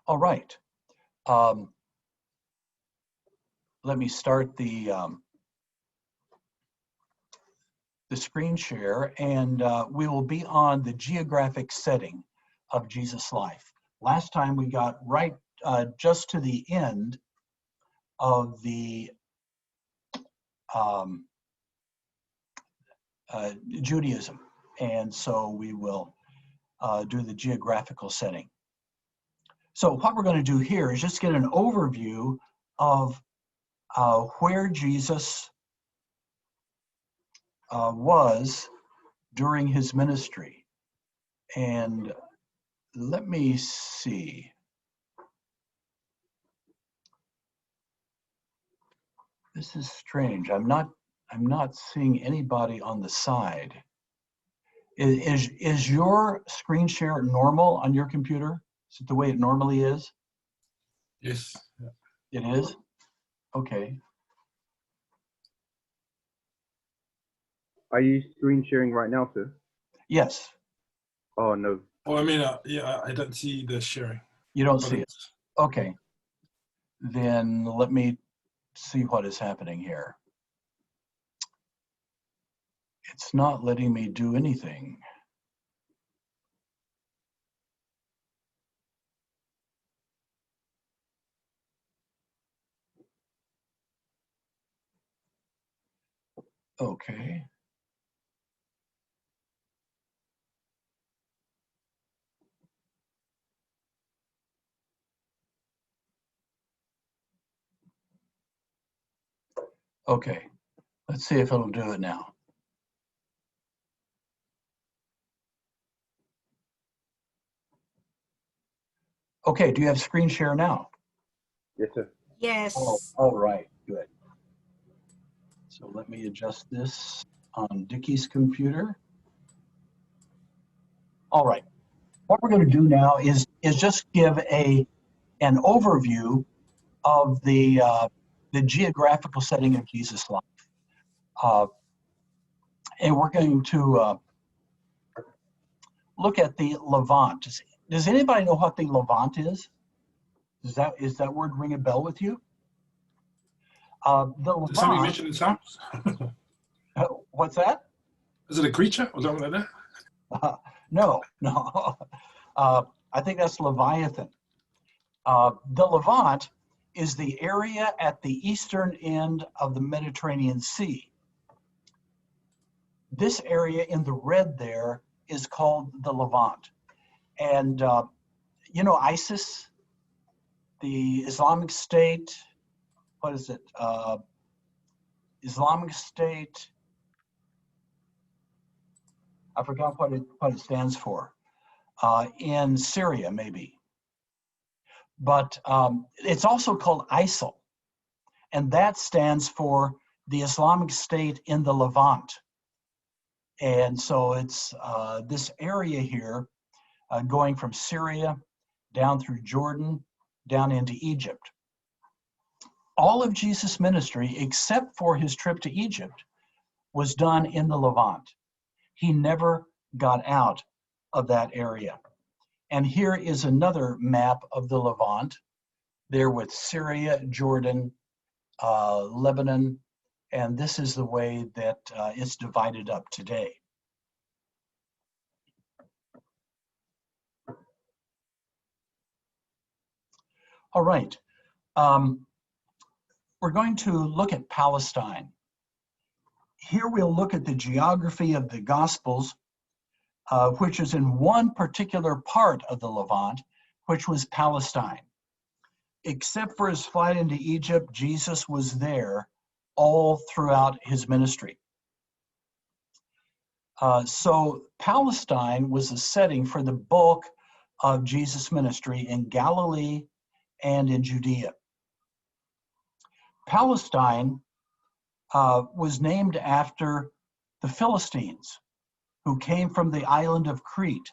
All right. Um, Let me start the screen share, and we will be on the geographic setting of Jesus' life. Last time we got right just to the end of the um, Judaism, and so we will do the geographical setting. So what we're going to do here is just get an overview of where Jesus was during his ministry. And let me see. This is strange. I'm not seeing anybody on the side. Is your screen share normal on your computer? Is it the way it normally is? Yes. It is? Okay. Are you screen sharing right now, sir? Yes. Oh, no. Oh, I mean, yeah, I don't see the sharing. You don't see it. Okay. Then let me see what is happening here. It's not letting me do anything. Okay. Okay. Let's see if it'll do it now. Okay, do you have screen share now? Yes, sir. Yes. Oh, all right, good. So let me adjust this on Dickie's computer. All right, what we're going to do now is just give an overview of the geographical setting of Jesus' life. And we're going to look at the Levant. Does anybody know what the Levant is? Is that word ring a bell with you? The Did somebody Levant. mention in Psalms? What's that? Is it a creature or something like that? No. I think that's Leviathan. The Levant is the area at the eastern end of the Mediterranean Sea. This area in the red there is called the Levant. And you know ISIS, the Islamic State, what is it? Islamic State, I forgot what it stands for. In Syria, maybe. But it's also called ISIL, and that stands for the Islamic State in the Levant. And so it's this area here going from Syria down through Jordan, down into Egypt. All of Jesus' ministry, except for his trip to Egypt, was done in the Levant. He never got out of that area. And here is another map of the Levant, there with Syria, Jordan, Lebanon, and this is the way that it's divided up today. All right, we're going to look at Palestine. Here we'll look at the geography of the Gospels, which is in one particular part of the Levant, which was Palestine. Except for his flight into Egypt, Jesus was there all throughout his ministry. So Palestine was the setting for the bulk of Jesus' ministry in Galilee and in Judea. Palestine was named after the Philistines, who came from the island of Crete.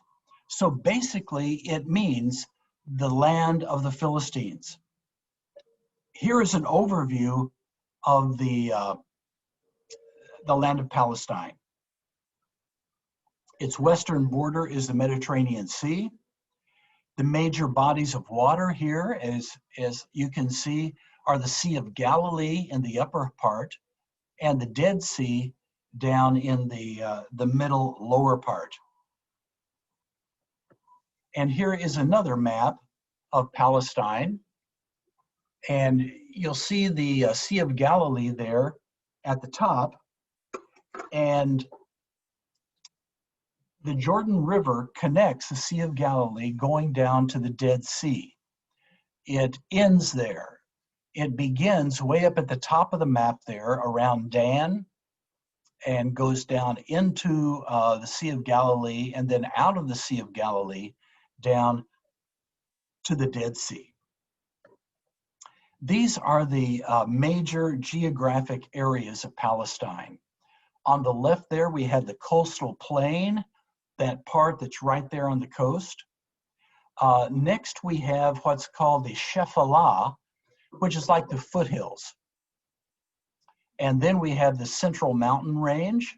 So basically, it means the land of the Philistines. Here is an overview of the land of Palestine. Its western border is the Mediterranean Sea. The major bodies of water here, as you can see, are the Sea of Galilee in the upper part and the Dead Sea down in the middle lower part. And here is another map of Palestine. And you'll see the Sea of Galilee there at the top. And the Jordan River connects the Sea of Galilee going down to the Dead Sea. It ends there. It begins way up at the top of the map there around Dan and goes down into the Sea of Galilee and then out of the Sea of Galilee down to the Dead Sea. These are the major geographic areas of Palestine. On the left there, we have the coastal plain, that part that's right there on the coast. Next, we have what's called the Shephelah, which is like the foothills. And then we have the Central Mountain Range.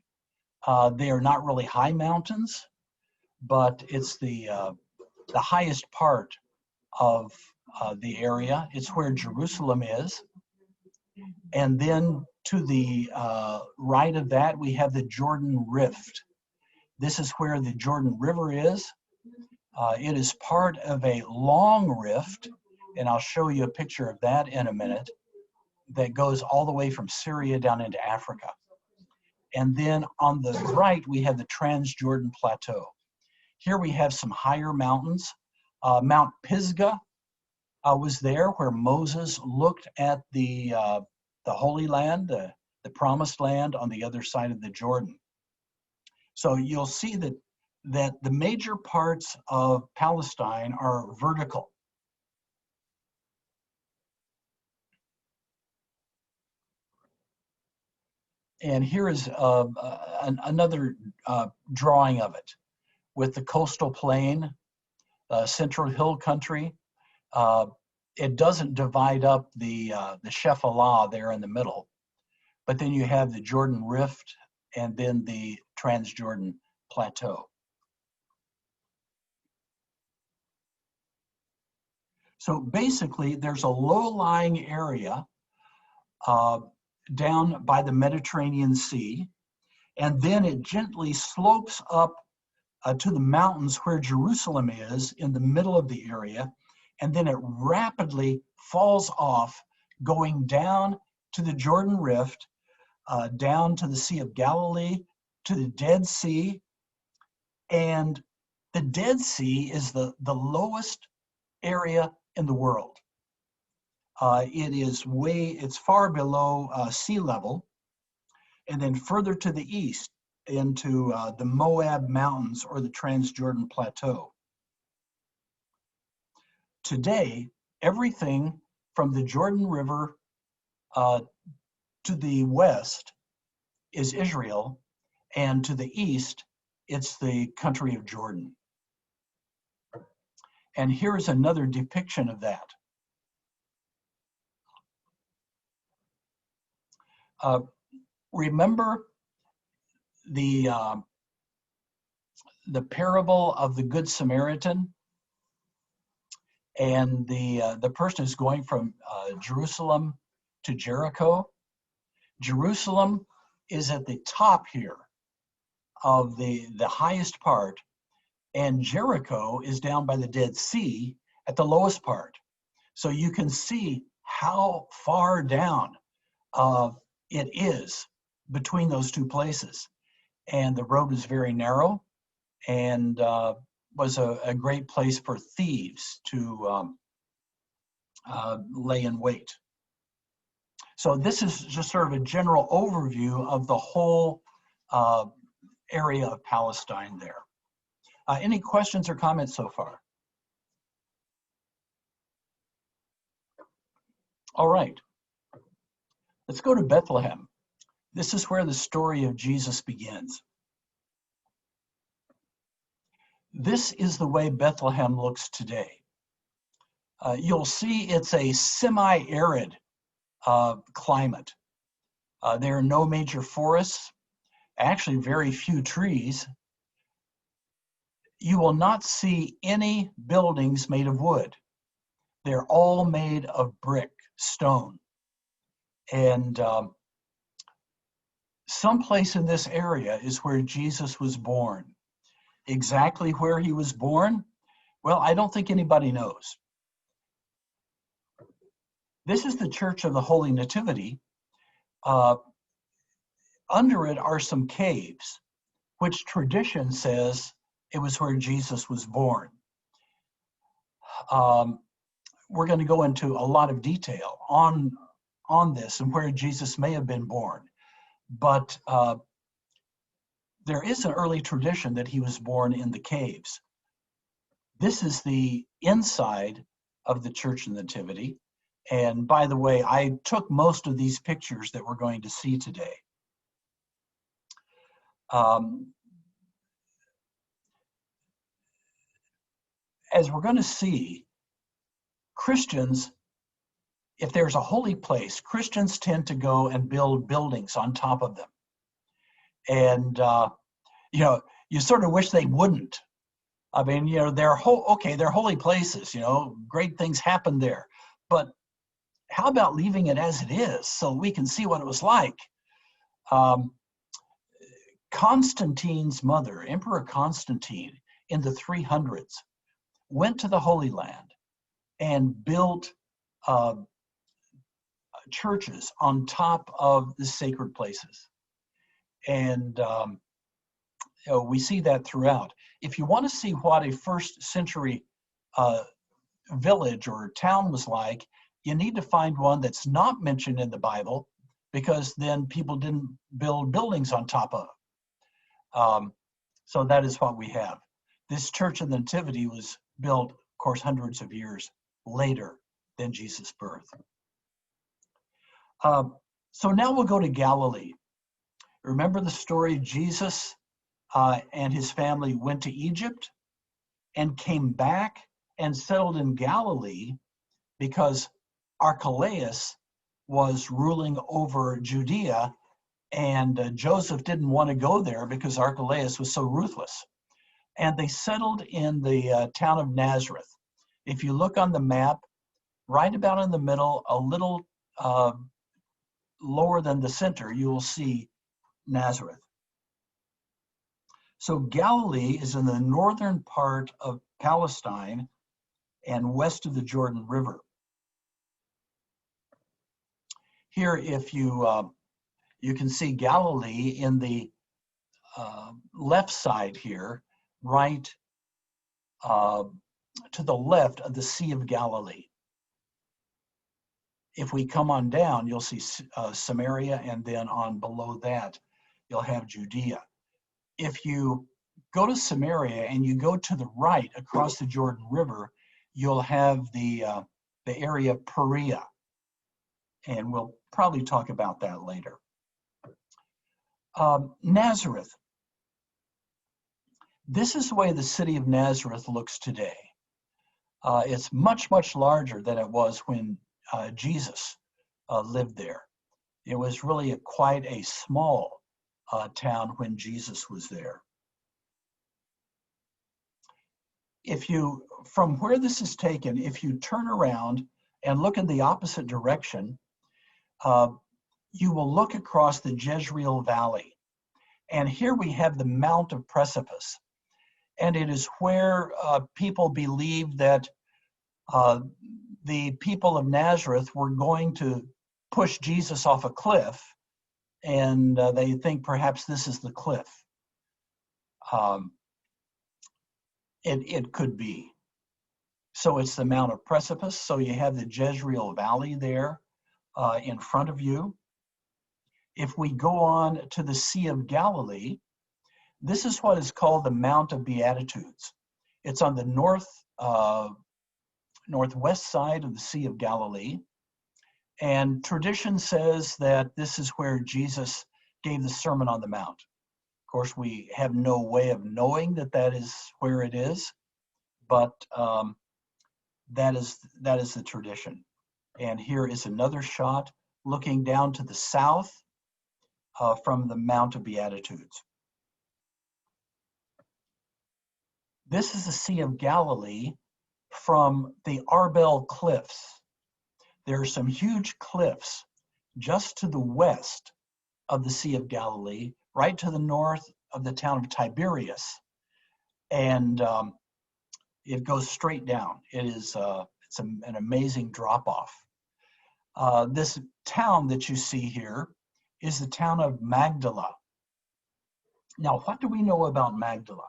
They are not really high mountains, but it's the highest part of the area. It's where Jerusalem is. And then to the right of that, we have the Jordan Rift. This is where the Jordan River is. It is part of a long rift, and I'll show you a picture of that in a minute, that goes all the way from Syria down into Africa. And then on the right, we have the Transjordan Plateau. Here we have some higher mountains. Mount Pisgah was there where Moses looked at the Holy Land, the Promised Land on the other side of the Jordan. So you'll see that the major parts of Palestine are vertical. And here is another drawing of it with the coastal plain, central hill country. It doesn't divide up the Shephelah there in the middle, but then you have the Jordan Rift and then the Transjordan Plateau. So basically, there's a low-lying area down by the Mediterranean Sea, and then it gently slopes up to the mountains where Jerusalem is in the middle of the area, and then it rapidly falls off, going down to the Jordan Rift, down to the Sea of Galilee, to the Dead Sea. And the Dead Sea is the lowest area in the world. It's far below sea level, and then further to the east into the Moab Mountains or the Transjordan Plateau. Today, everything from the Jordan River to the west is Israel, and to the east, it's the country of Jordan. And here is another depiction of that. Remember the parable of the Good Samaritan, and the person is going from Jerusalem to Jericho. Jerusalem is at the top here of the highest part, and Jericho is down by the Dead Sea at the lowest part. So you can see how far down it is between those two places. And the road was very narrow and was a great place for thieves to lay in wait. So this is just sort of a general overview of the whole area of Palestine there. Any questions or comments so far? All right, let's go to Bethlehem. This is where the story of Jesus begins. This is the way Bethlehem looks today. You'll see it's a semi-arid climate. There are no major forests, actually very few trees. you will not see any buildings made of wood. They're all made of brick, stone. And someplace in this area is where Jesus was born. Exactly where he was born, well, I don't think anybody knows. This is the Church of the Holy Nativity. Under it are some caves, which tradition says it was where Jesus was born. We're going to go into a lot of detail on this and where Jesus may have been born. But there is an early tradition that he was born in the caves. This is the inside of the Church of the Nativity. And by the way, I took most of these pictures that we're going to see today. As we're going to see, Christians, if there's a holy place, Christians tend to go and build buildings on top of them. And, you sort of wish they wouldn't. I mean, they're holy places, great things happen there. But how about leaving it as it is so we can see what it was like? Constantine's mother, Emperor Constantine, in the 300s, went to the Holy Land and built churches on top of the sacred places. And we see that throughout. If you want to see what a first century village or town was like, you need to find one that's not mentioned in the Bible, because then people didn't build buildings on top of it. So that is what we have. This Church of the Nativity was built, of course, hundreds of years later than Jesus' birth. So now we'll go to Galilee. Remember the story? Jesus and his family went to Egypt and came back and settled in Galilee because Archelaus was ruling over Judea, and Joseph didn't want to go there because Archelaus was so ruthless. And they settled in the town of Nazareth. If you look on the map, right about in the middle, a little lower than the center, you will see Nazareth. So Galilee is in the northern part of Palestine and west of the Jordan River. Here, if you can see Galilee in the left side here, right to the left of the Sea of Galilee. If we come on down, you'll see Samaria, and then on below that, you'll have Judea. If you go to Samaria and you go to the right across the Jordan River, you'll have the area of Perea, and we'll probably talk about that later. Nazareth. This is the way the city of Nazareth looks today. It's much, much larger than it was when Jesus lived there. It was really quite a small town when Jesus was there. From where this is taken, if you turn around and look in the opposite direction, you will look across the Jezreel Valley. And here we have the Mount of Precipice. And it is where people believe that the people of Nazareth were going to push Jesus off a cliff, and they think perhaps this is the cliff. It could be. So it's the Mount of Precipice. So you have the Jezreel Valley there in front of you. If we go on to the Sea of Galilee, this is what is called the Mount of Beatitudes. It's on the northwest side of the Sea of Galilee. And tradition says that this is where Jesus gave the Sermon on the Mount. Of course, we have no way of knowing that that is where it is, but that is the tradition. And here is another shot looking down to the south from the Mount of Beatitudes. This is the Sea of Galilee from the Arbel Cliffs. There are some huge cliffs just to the west of the Sea of Galilee, right to the north of the town of Tiberias. And it goes straight down. It's an amazing drop-off. This town that you see here is the town of Magdala. Now, what do we know about Magdala?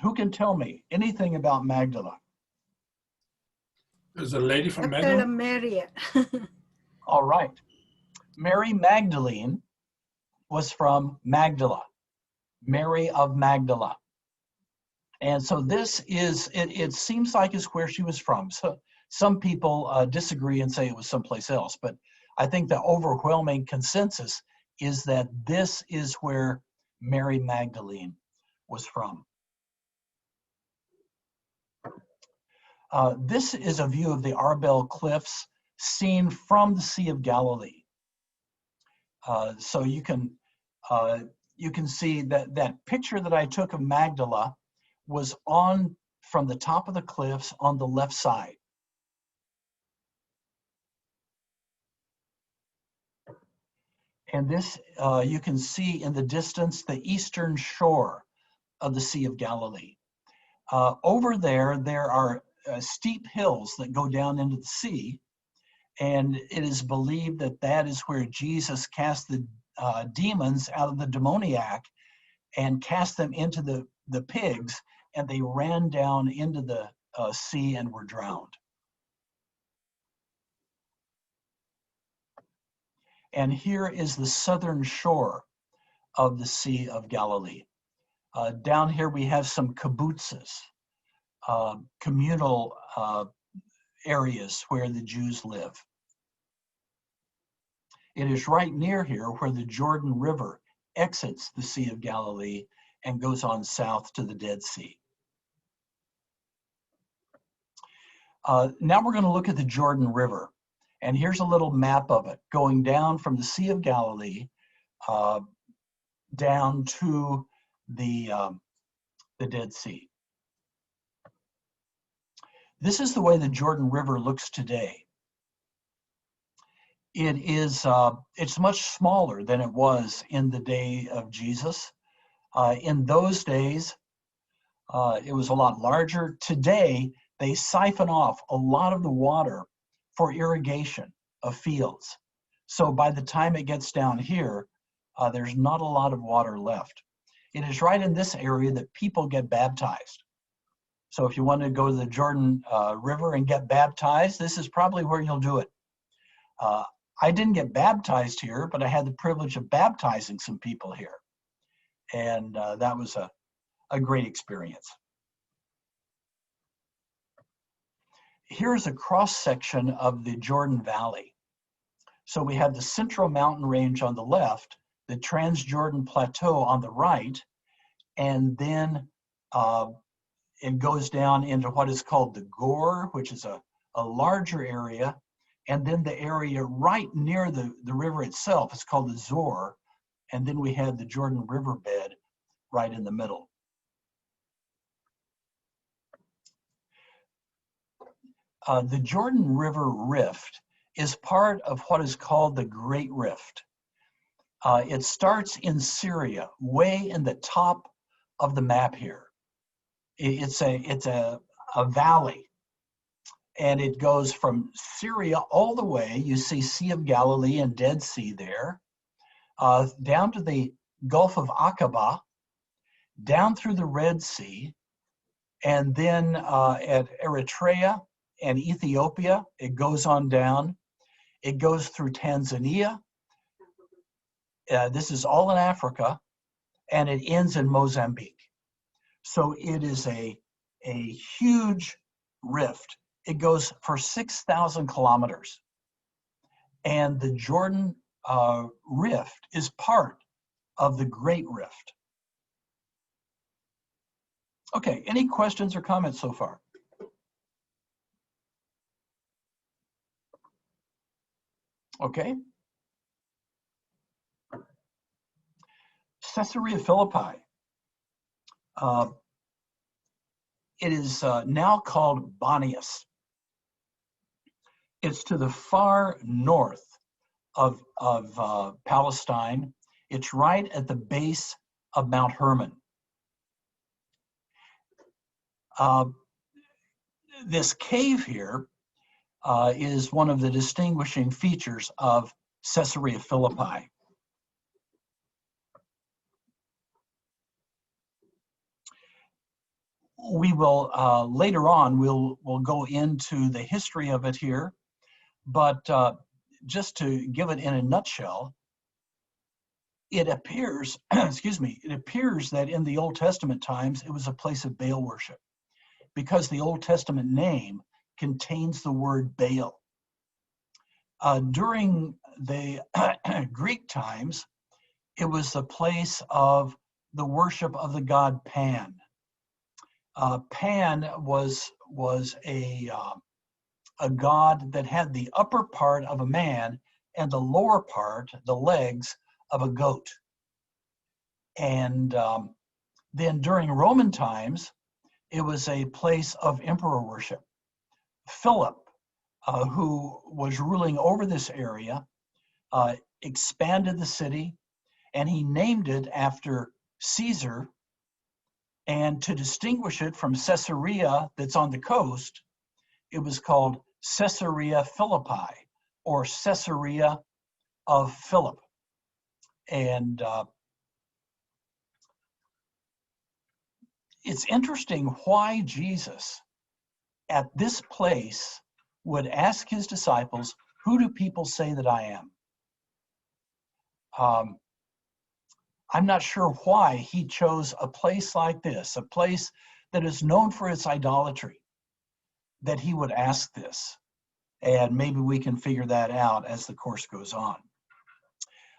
Who can tell me anything about Magdala? There's a lady from Dr. Magdalene. Maria. All right. Mary Magdalene was from Magdala, Mary of Magdala. And so this is, it seems like it's where she was from. So some people disagree and say it was someplace else, but I think the overwhelming consensus is that this is where Mary Magdalene was from. This is a view of the Arbel Cliffs seen from the Sea of Galilee. So you can see that picture that I took of Magdala was on from the top of the cliffs on the left side. And this, you can see in the distance, the eastern shore of the Sea of Galilee. Over there, there are steep hills that go down into the sea, and it is believed that that is where Jesus cast the demons out of the demoniac and cast them into the pigs, and they ran down into the sea and were drowned. And here is the southern shore of the Sea of Galilee. Down here we have some kibbutzes, communal areas where the Jews live. It is right near here where the Jordan River exits the Sea of Galilee and goes on south to the Dead Sea. Now we're going to look at the Jordan River. And here's a little map of it going down from the Sea of Galilee down to the Dead Sea. This is the way the Jordan River looks today. It is, it's much smaller than it was in the day of Jesus. In those days, it was a lot larger. Today, they siphon off a lot of the water for irrigation of fields. So by the time it gets down here, there's not a lot of water left. It is right in this area that people get baptized. So if you want to go to the Jordan River and get baptized, this is probably where you'll do it. I didn't get baptized here, but I had the privilege of baptizing some people here. And that was a great experience. Here's a cross-section of the Jordan Valley. So we have the Central Mountain Range on the left, the Transjordan Plateau on the right, and then it goes down into what is called the Gore, which is a larger area, and then the area right near the river itself is called the Zor, and then we have the Jordan Riverbed right in the middle. The Jordan River Rift is part of what is called the Great Rift. It starts in Syria, way in the top of the map here. It's a valley, and it goes from Syria all the way. You see Sea of Galilee and Dead Sea there, down to the Gulf of Aqaba, down through the Red Sea, and then at Eritrea and Ethiopia, it goes on down. It goes through Tanzania. This is all in Africa, and it ends in Mozambique. So it is a huge rift. It goes for 6,000 kilometers. And the Jordan Rift is part of the Great Rift. Okay, any questions or comments so far? Okay. Caesarea Philippi. It is now called Banias. It's to the far north of Palestine. It's right at the base of Mount Hermon. This cave here is one of the distinguishing features of Caesarea Philippi. We will later on we'll go into the history of it here, but just to give it in a nutshell, it appears it appears that in the Old Testament times it was a place of Baal worship, because the Old Testament name contains the word Baal. During the Greek times, it was the place of the worship of the god Pan. Pan was a god that had the upper part of a man and the lower part, the legs, of a goat. And then during Roman times, it was a place of emperor worship. Philip, who was ruling over this area, expanded the city, and he named it after Caesar. And to distinguish it from Caesarea that's on the coast, it was called Caesarea Philippi, or Caesarea of Philip. And it's interesting why Jesus at this place would ask his disciples, "Who do people say that I am?" I'm not sure why he chose a place like this, a place that is known for its idolatry, that he would ask this. And maybe we can figure that out as the course goes on.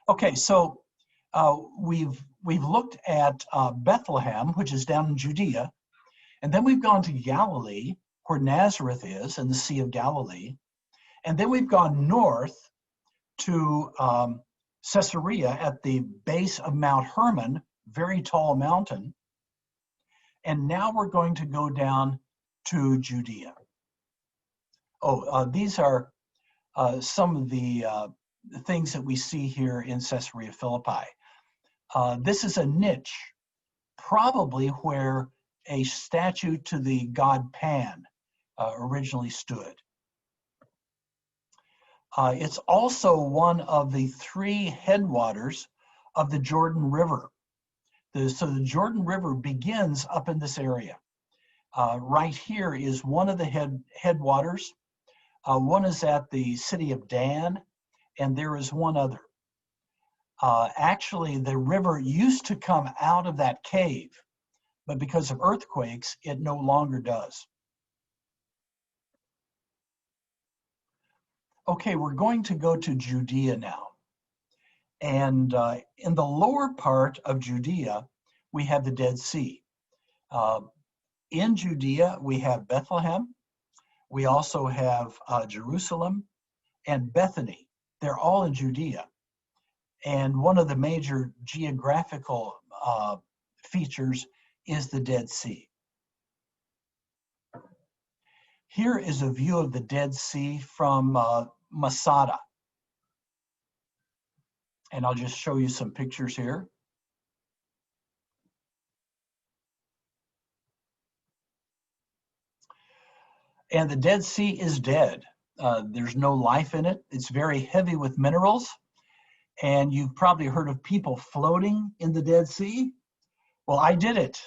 Okay, so we've looked at Bethlehem, which is down in Judea, and then we've gone to Galilee, where Nazareth is, in the Sea of Galilee, and then we've gone north to Caesarea at the base of Mount Hermon, very tall mountain, and now we're going to go down to Judea. These are some of the things that we see here in Caesarea Philippi. This is a niche, probably where a statue to the god Pan originally stood. It's also one of the three headwaters of the Jordan River. So the Jordan River begins up in this area. Right here is one of the headwaters. One is at the city of Dan, and there is one other. Actually, the river used to come out of that cave, but because of earthquakes, it no longer does. Okay, we're going to go to Judea now. And in the lower part of Judea, we have the Dead Sea. In Judea, we have Bethlehem. We also have Jerusalem and Bethany. They're all in Judea. And one of the major geographical features is the Dead Sea. Here is a view of the Dead Sea from Masada. And I'll just show you some pictures here. And the Dead Sea is dead. There's no life in it. It's very heavy with minerals. And you've probably heard of people floating in the Dead Sea. Well, I did it.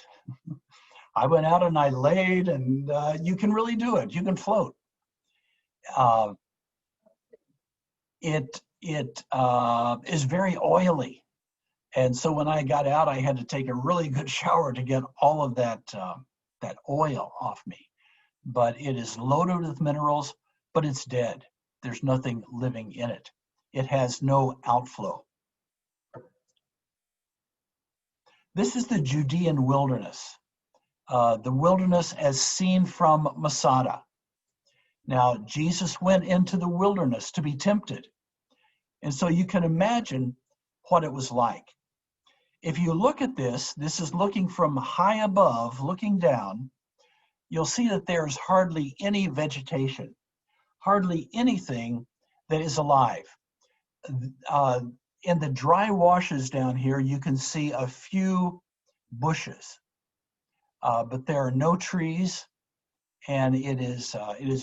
I went out and I laid, and you can really do it. You can float. It is very oily. And so when I got out, I had to take a really good shower to get all of that oil off me. But it is loaded with minerals, but it's dead. There's nothing living in it. It has no outflow. This is the Judean wilderness. The wilderness as seen from Masada. Now, Jesus went into the wilderness to be tempted. And so you can imagine what it was like. If you look at this, this is looking from high above, looking down, you'll see that there's hardly any vegetation, hardly anything that is alive. In the dry washes down here, you can see a few bushes, but there are no trees, and it is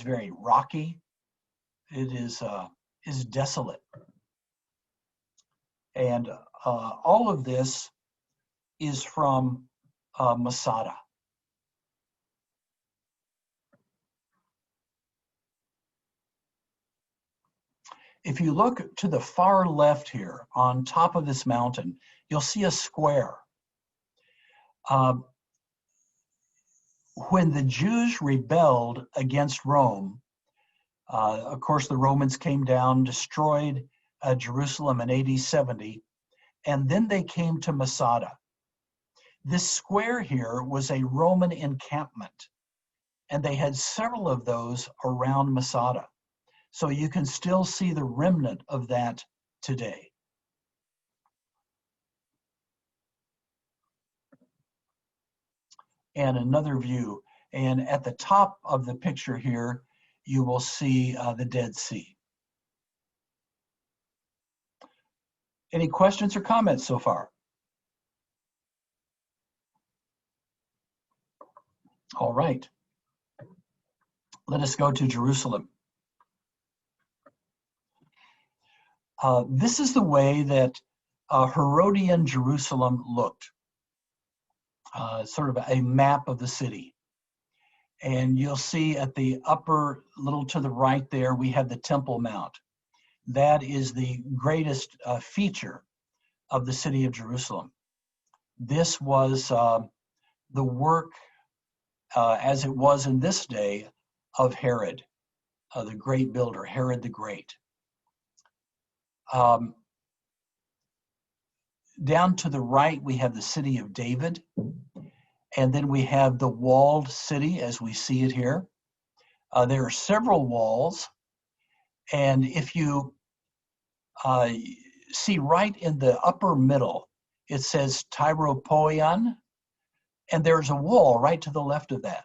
very rocky. It is desolate, and all of this is from Masada. If you look to the far left here, on top of this mountain, you'll see a square. When the Jews rebelled against Rome, of course, the Romans came down, destroyed Jerusalem in AD 70, and then they came to Masada. This square here was a Roman encampment, and they had several of those around Masada. So you can still see the remnant of that today. And another view. And at the top of the picture here, you will see the Dead Sea. Any questions or comments so far? All right. Let us go to Jerusalem. This is the way that Herodian Jerusalem looked. Sort of a map of the city. And you'll see at the upper, little to the right there, we have the Temple Mount. That is the greatest feature of the city of Jerusalem. This was the work, as it was in this day, of Herod, the great builder, Herod the Great. Down to the right, we have the city of David. And then we have the walled city as we see it here. There are several walls. And if you see right in the upper middle, it says Tyropoion, and there's a wall right to the left of that.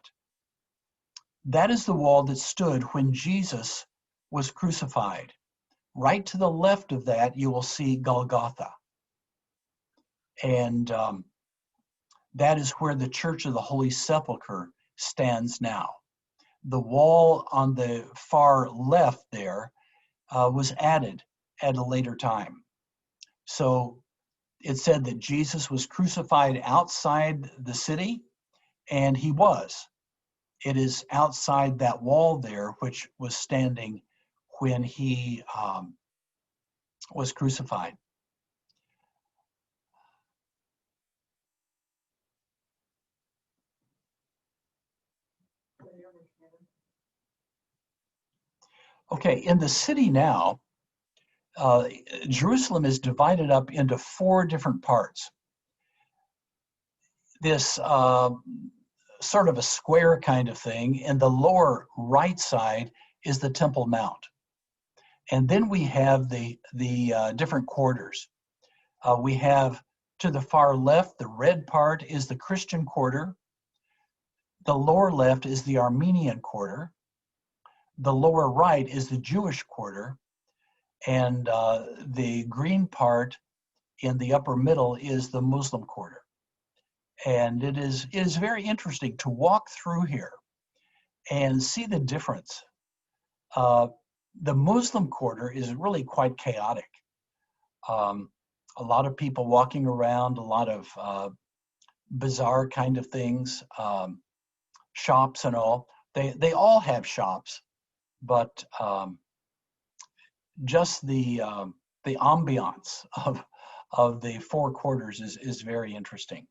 That is the wall that stood when Jesus was crucified. Right to the left of that, you will see Golgotha. And that is where the Church of the Holy Sepulchre stands now. The wall on the far left there was added at a later time. So it said that Jesus was crucified outside the city, and he was. It is outside that wall there, which was standing when he was crucified. Okay, in the city now, Jerusalem is divided up into 4 different parts. This sort of a square kind of thing. In the lower right side is the Temple Mount. And then we have the different quarters. We have to the far left, the red part is the Christian quarter. The lower left is the Armenian quarter. The lower right is the Jewish quarter. And the green part in the upper middle is the Muslim quarter. And it is very interesting to walk through here and see the difference. The Muslim quarter is really quite chaotic. A lot of people walking around, a lot of bizarre kind of things, shops and all. They all have shops, but just the ambiance of the 4 quarters is very interesting.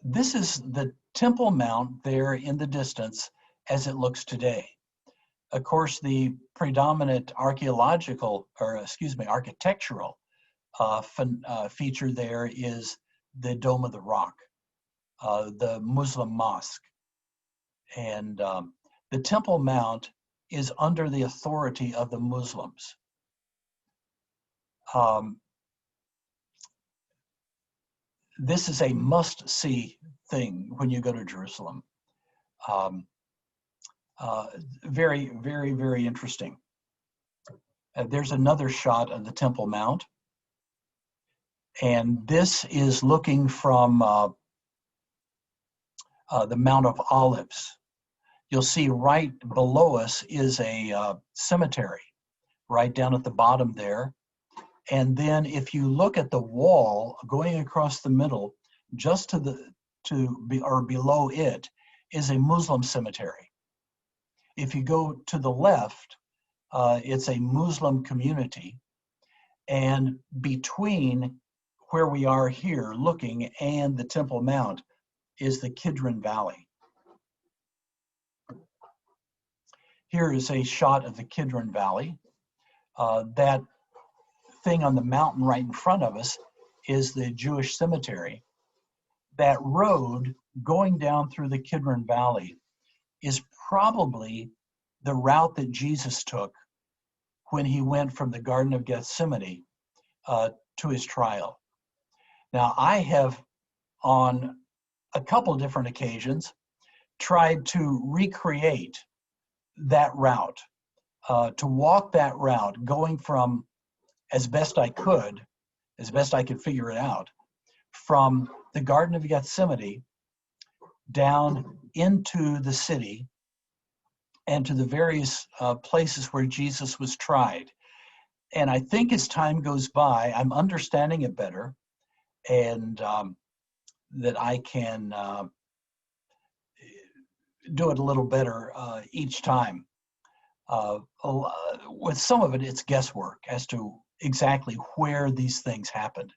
This is the Temple Mount there in the distance as it looks today. Of course, the predominant architectural feature there is the Dome of the Rock, the Muslim mosque. And the Temple Mount is under the authority of the Muslims. Um, this is a must-see thing when you go to Jerusalem. Um, very, very, very interesting. There's another shot of the Temple Mount. And this is looking from the Mount of Olives. You'll see right below us is a cemetery, right down at the bottom there. And then if you look at the wall going across the middle, just or below it is a Muslim cemetery. If you go to the left, it's a Muslim community. And between where we are here looking and the Temple Mount is the Kidron Valley. Here is a shot of the Kidron Valley. That thing on the mountain right in front of us is the Jewish cemetery. That road going down through the Kidron Valley is probably the route that Jesus took when he went from the Garden of Gethsemane to his trial. Now, I have, on a couple different occasions, tried to recreate that route, to walk that route, going from, as best I could figure it out, from the Garden of Gethsemane down into the city and to the various places where Jesus was tried. And I think as time goes by, I'm understanding it better, and that I can do it a little better each time. With some of it, it's guesswork as to exactly where these things happened.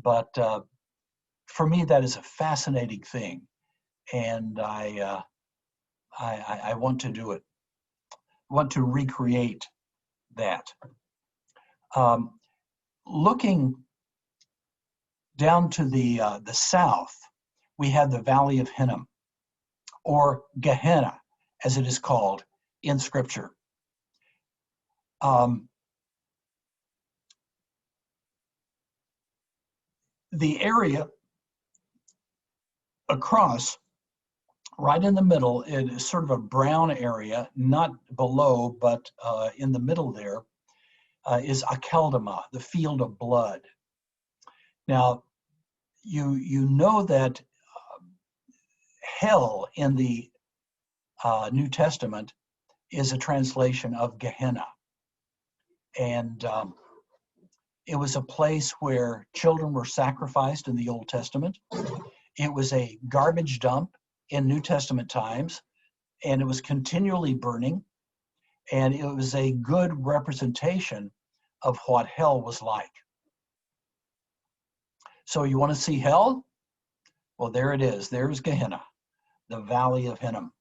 But for me, that is a fascinating thing, and I want to do it. Want to recreate that. Looking down to the south, we have the Valley of Hinnom, or Gehenna, as it is called in Scripture. The area across, right in the middle, it is sort of a brown area, not below, but in the middle there, is Akeldama, the field of blood. Now, you know that hell in the New Testament is a translation of Gehenna. And it was a place where children were sacrificed in the Old Testament. It was a garbage dump in New Testament times, and it was continually burning. And it was a good representation of what hell was like. So you want to see hell? Well, there it is. There's Gehenna, the Valley of Hinnom.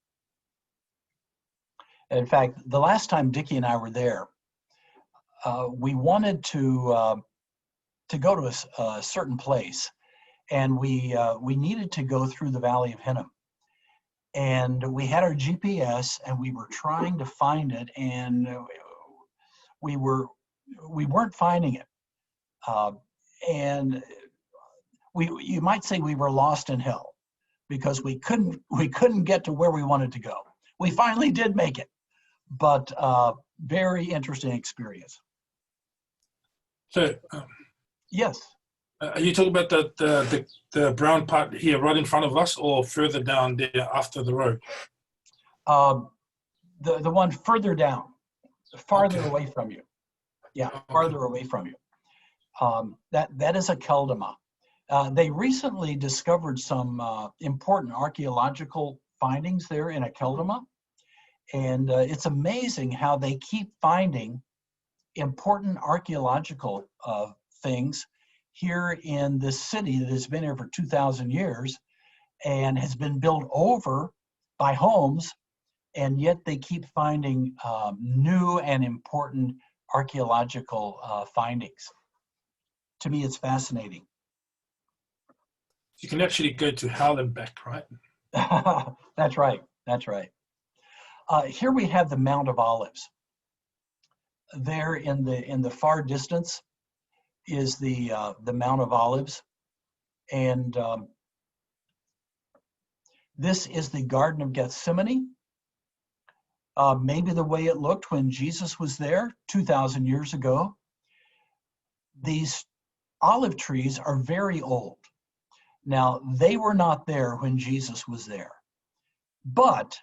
In fact, the last time Dickie and I were there, we wanted to go to a certain place, and we needed to go through the Valley of Hinnom. And we had our GPS, and we were trying to find it, and we weren't finding it. And you might say we were lost in hell, because we couldn't get to where we wanted to go. We finally did make it, but very interesting experience. So, yes. Are you talking about the brown part here, right in front of us, or further down there after the road? The one further down, farther Okay. away from you. Yeah, Okay. farther away from you. That is Akeldama. They recently discovered some important archaeological findings there in Akeldama, and it's amazing how they keep finding important archaeological things here in this city that has been here for 2,000 years and has been built over by homes, and yet they keep finding new and important archaeological findings. To me, it's fascinating. You can actually go to hell and back, right? That's right. That's right. Here we have the Mount of Olives. There in the far distance is the Mount of Olives, and this is the Garden of Gethsemane. Maybe the way it looked when Jesus was there 2,000 years ago. These olive trees are very old. Now, they were not there when Jesus was there. But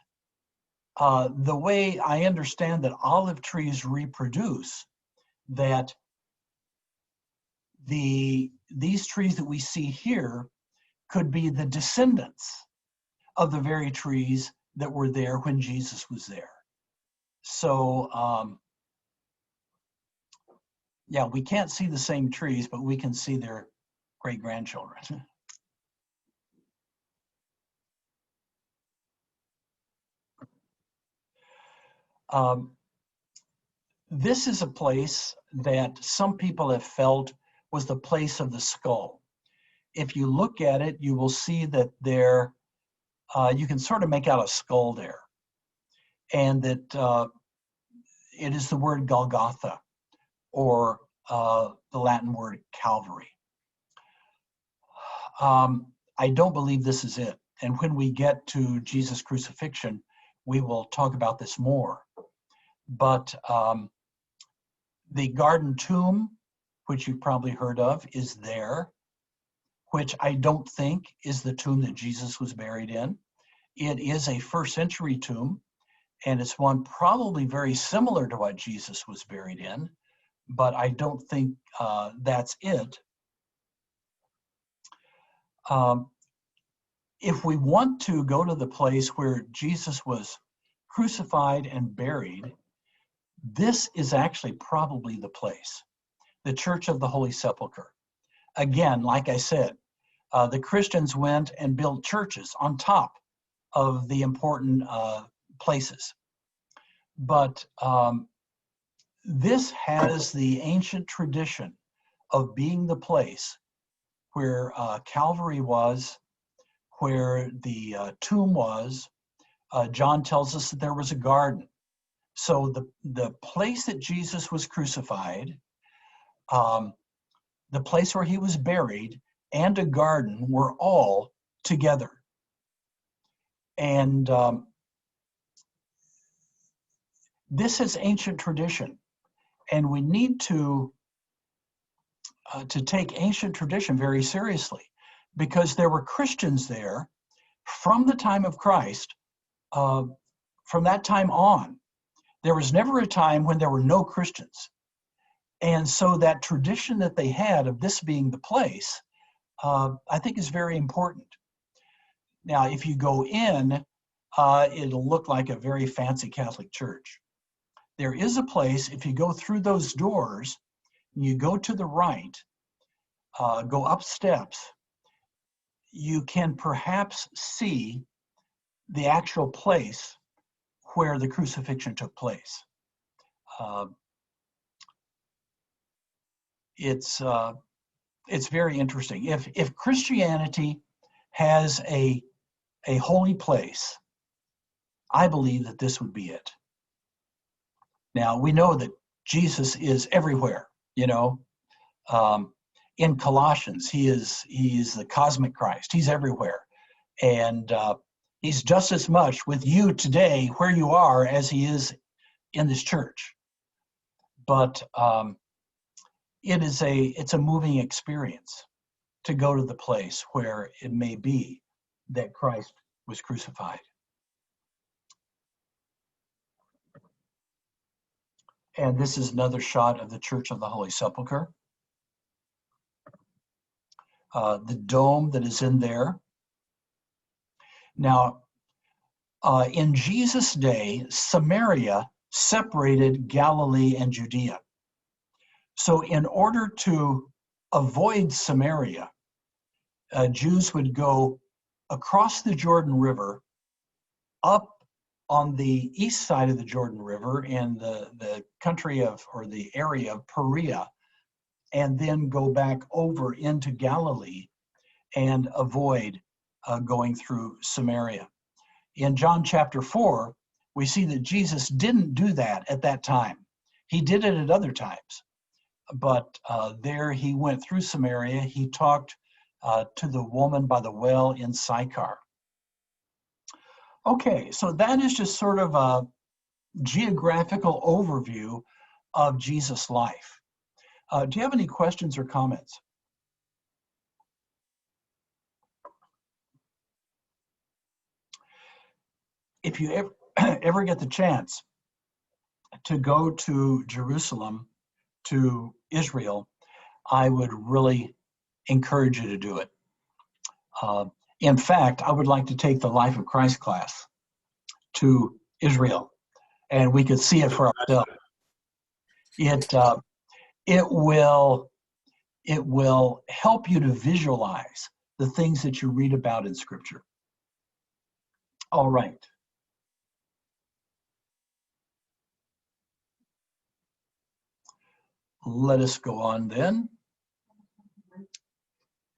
the way I understand that olive trees reproduce, that these trees that we see here could be the descendants of the very trees that were there when Jesus was there. So, yeah, we can't see the same trees, but we can see their great-grandchildren. This is a place that some people have felt was the place of the skull. If you look at it, you will see that there, you can sort of make out a skull there. And that it is the word Golgotha, or the Latin word Calvary. I don't believe this is it. And when we get to Jesus' crucifixion, we will talk about this more. But the garden tomb, which you've probably heard of, is there, which I don't think is the tomb that Jesus was buried in. It is a first century tomb, and it's one probably very similar to what Jesus was buried in, but I don't think that's it. If we want to go to the place where Jesus was crucified and buried, this is actually probably the place, the Church of the Holy Sepulchre. Again, like I said, the Christians went and built churches on top of the important places. But this has the ancient tradition of being the place where Calvary was, where the tomb was. John tells us that there was a garden. So the place that Jesus was crucified, the place where he was buried, and a garden were all together. And this is ancient tradition, and we need to take ancient tradition very seriously, because there were Christians there from the time of Christ. From that time on, there was never a time when there were no Christians. And so that tradition that they had of this being the place, I think is very important. Now, if you go in, it'll look like a very fancy Catholic church. There is a place, if you go through those doors, you go to the right, go up steps, you can perhaps see the actual place where the crucifixion took place. It's very interesting. If Christianity has a holy place, I believe that this would be it. Now, we know that Jesus is everywhere, you know. In Colossians, he is the cosmic Christ. He's everywhere. And he's just as much with you today where you are as he is in this church. But it's a moving experience to go to the place where it may be that Christ was crucified. And this is another shot of the Church of the Holy Sepulchre. The dome that is in there. Now, in Jesus' day, Samaria separated Galilee and Judea. So in order to avoid Samaria, Jews would go across the Jordan River, up on the east side of the Jordan River in the country of, or the area of Perea, and then go back over into Galilee and avoid going through Samaria. In John chapter 4, we see that Jesus didn't do that at that time. He did it at other times. but there he went through Samaria. He talked to the woman by the well in Sychar. Okay, so that is just sort of a geographical overview of Jesus' life. Do you have any questions or comments? If you ever get the chance to go to Jerusalem, to Israel, I would really encourage you to do it. In fact, I would like to take the Life of Christ class to Israel, and we could see it for ourselves. It will help you to visualize the things that you read about in Scripture. All right. Let us go on then.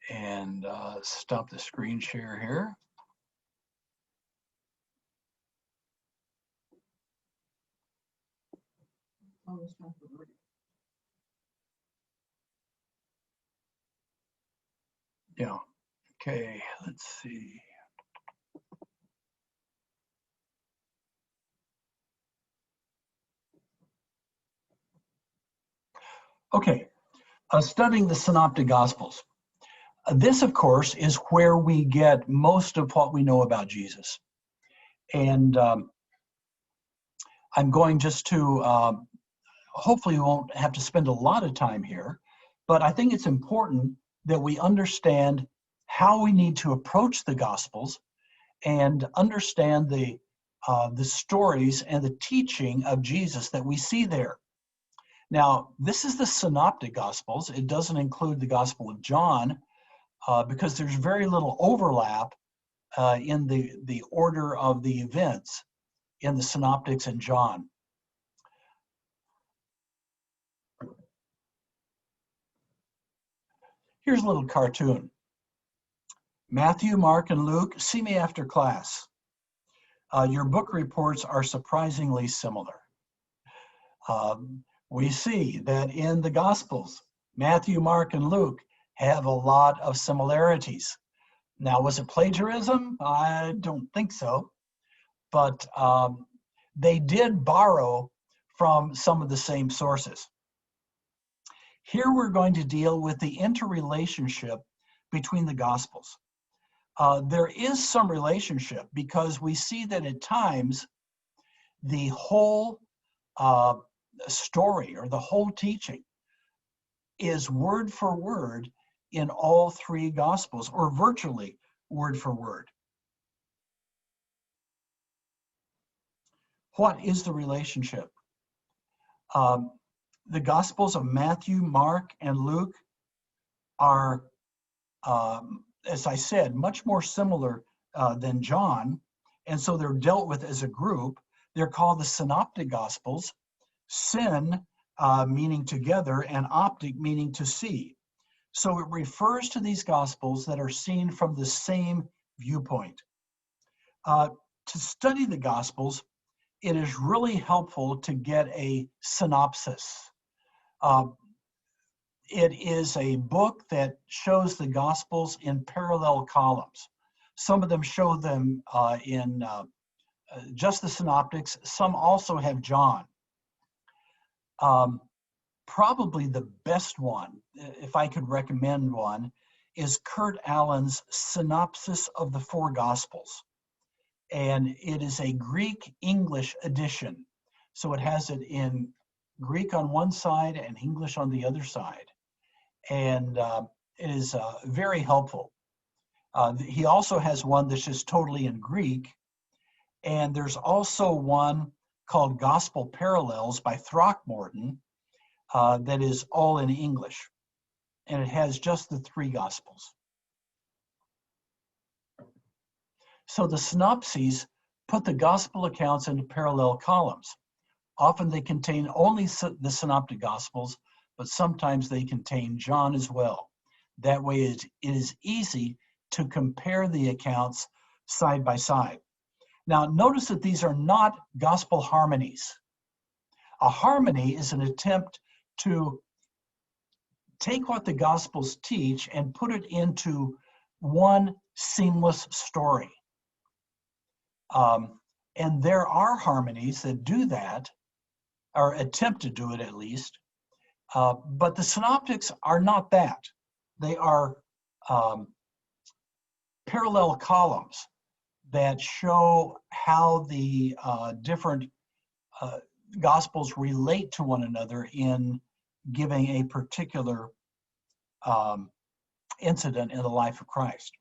And stop the screen share here. Yeah, okay, let's see. Okay, studying the Synoptic Gospels. This, of course, is where we get most of what we know about Jesus. And I'm going just to, hopefully we won't have to spend a lot of time here, but I think it's important that we understand how we need to approach the Gospels and understand the stories and the teaching of Jesus that we see there. Now, this is the Synoptic Gospels. It doesn't include the Gospel of John, because there's very little overlap in the order of the events in the Synoptics and John. Here's a little cartoon. Matthew, Mark, and Luke, see me after class. Your book reports are surprisingly similar. We see that in the Gospels, Matthew, Mark, and Luke have a lot of similarities. Now, was it plagiarism? I don't think so, but they did borrow from some of the same sources. Here we're going to deal with the interrelationship between the Gospels. There is some relationship because we see that at times the whole story or the whole teaching is word for word in all three Gospels, or virtually word for word. What is the relationship? The Gospels of Matthew, Mark, and Luke are, as I said, much more similar than John, and so they're dealt with as a group. They're called the Synoptic Gospels, syn meaning together, and optic meaning to see. So it refers to these Gospels that are seen from the same viewpoint. To study the Gospels, it is really helpful to get a synopsis. It is a book that shows the Gospels in parallel columns. Some of them show them in just the Synoptics. Some also have John. Probably the best one, if I could recommend one, is Kurt Allen's Synopsis of the Four Gospels. And it is a Greek-English edition. So it has it in Greek on one side and English on the other side. And it is very helpful. He also has one that's just totally in Greek. And there's also one called Gospel Parallels by Throckmorton that is all in English. And it has just the three Gospels. So the synopses put the Gospel accounts into parallel columns. Often they contain only the Synoptic Gospels, but sometimes they contain John as well. That way it is easy to compare the accounts side by side. Now, notice that these are not gospel harmonies. A harmony is an attempt to take what the Gospels teach and put it into one seamless story. And there are harmonies that do that, or attempt to do it at least, but the synoptics are not that. They are parallel columns that show how the different Gospels relate to one another in giving a particular incident in the life of Christ.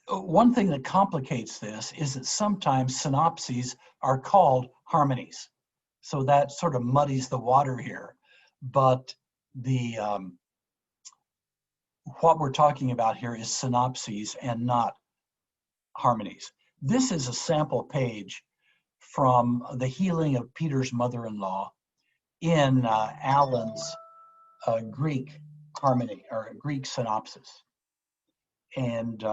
One thing that complicates this is that sometimes synopses are called harmonies. So that sort of muddies the water here. But the what we're talking about here is synopses and not harmonies. This is a sample page from The Healing of Peter's Mother-in-Law in Allen's Greek harmony, or Greek synopsis. And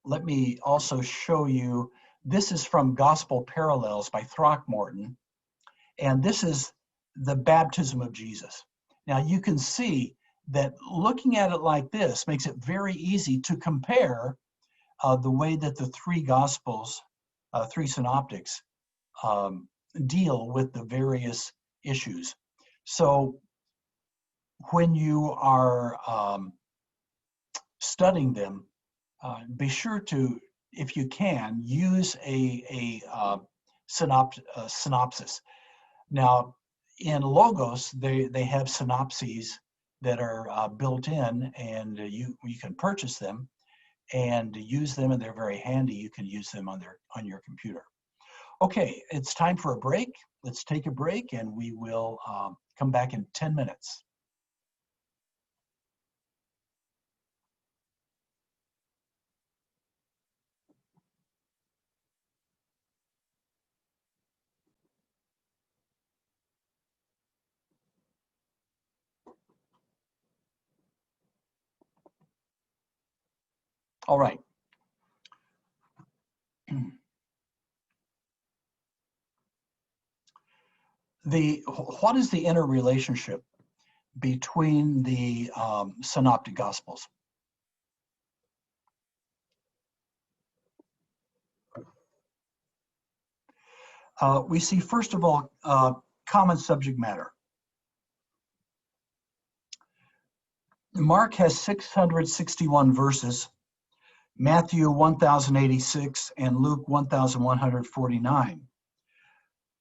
let me also show you, this is from Gospel Parallels by Throckmorton, and this is the baptism of Jesus. Now you can see that looking at it like this makes it very easy to compare the way that the three Gospels, three synoptics, deal with the various issues. So when you are studying them, be sure to, if you can, use a synopsis. Now, in Logos, they have synopses that are built in, and you can purchase them and use them, and they're very handy. You can use them on your computer. Okay, it's time for a break. Let's take a break, and we will come back in 10 minutes. All right. What is the interrelationship between the synoptic gospels? We see, first of all, common subject matter. Mark has 661 verses, Matthew 1086, and Luke 1149.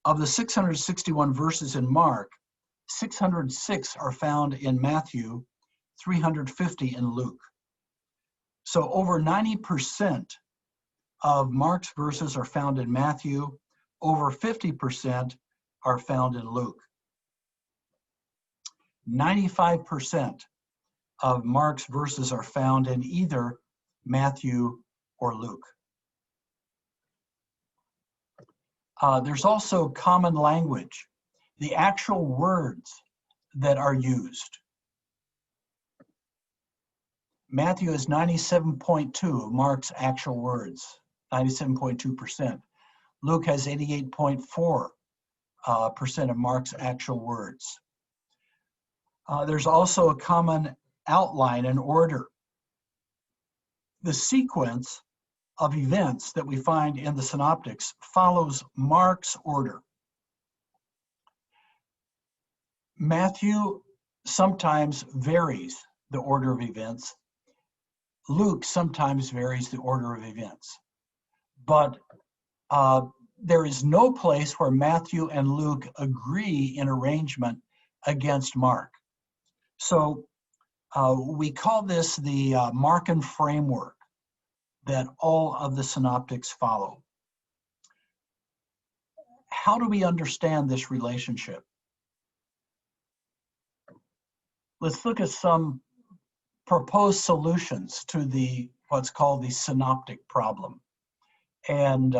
Of the 661 verses in Mark, 606 are found in Matthew, 350 in Luke. So over 90% of Mark's verses are found in Matthew, over 50% are found in Luke. 95% of Mark's verses are found in either Matthew or Luke. There's also common language, the actual words that are used. Matthew is 97.2 of Mark's actual words, 97.2%. Luke has 88.4% of Mark's actual words. There's also a common outline and order. The sequence of events that we find in the synoptics follows Mark's order. Matthew sometimes varies the order of events. Luke sometimes varies the order of events. But there is no place where Matthew and Luke agree in arrangement against Mark. So we call this the Markan framework that all of the synoptics follow. How do we understand this relationship? Let's look at some proposed solutions to what's called the synoptic problem. And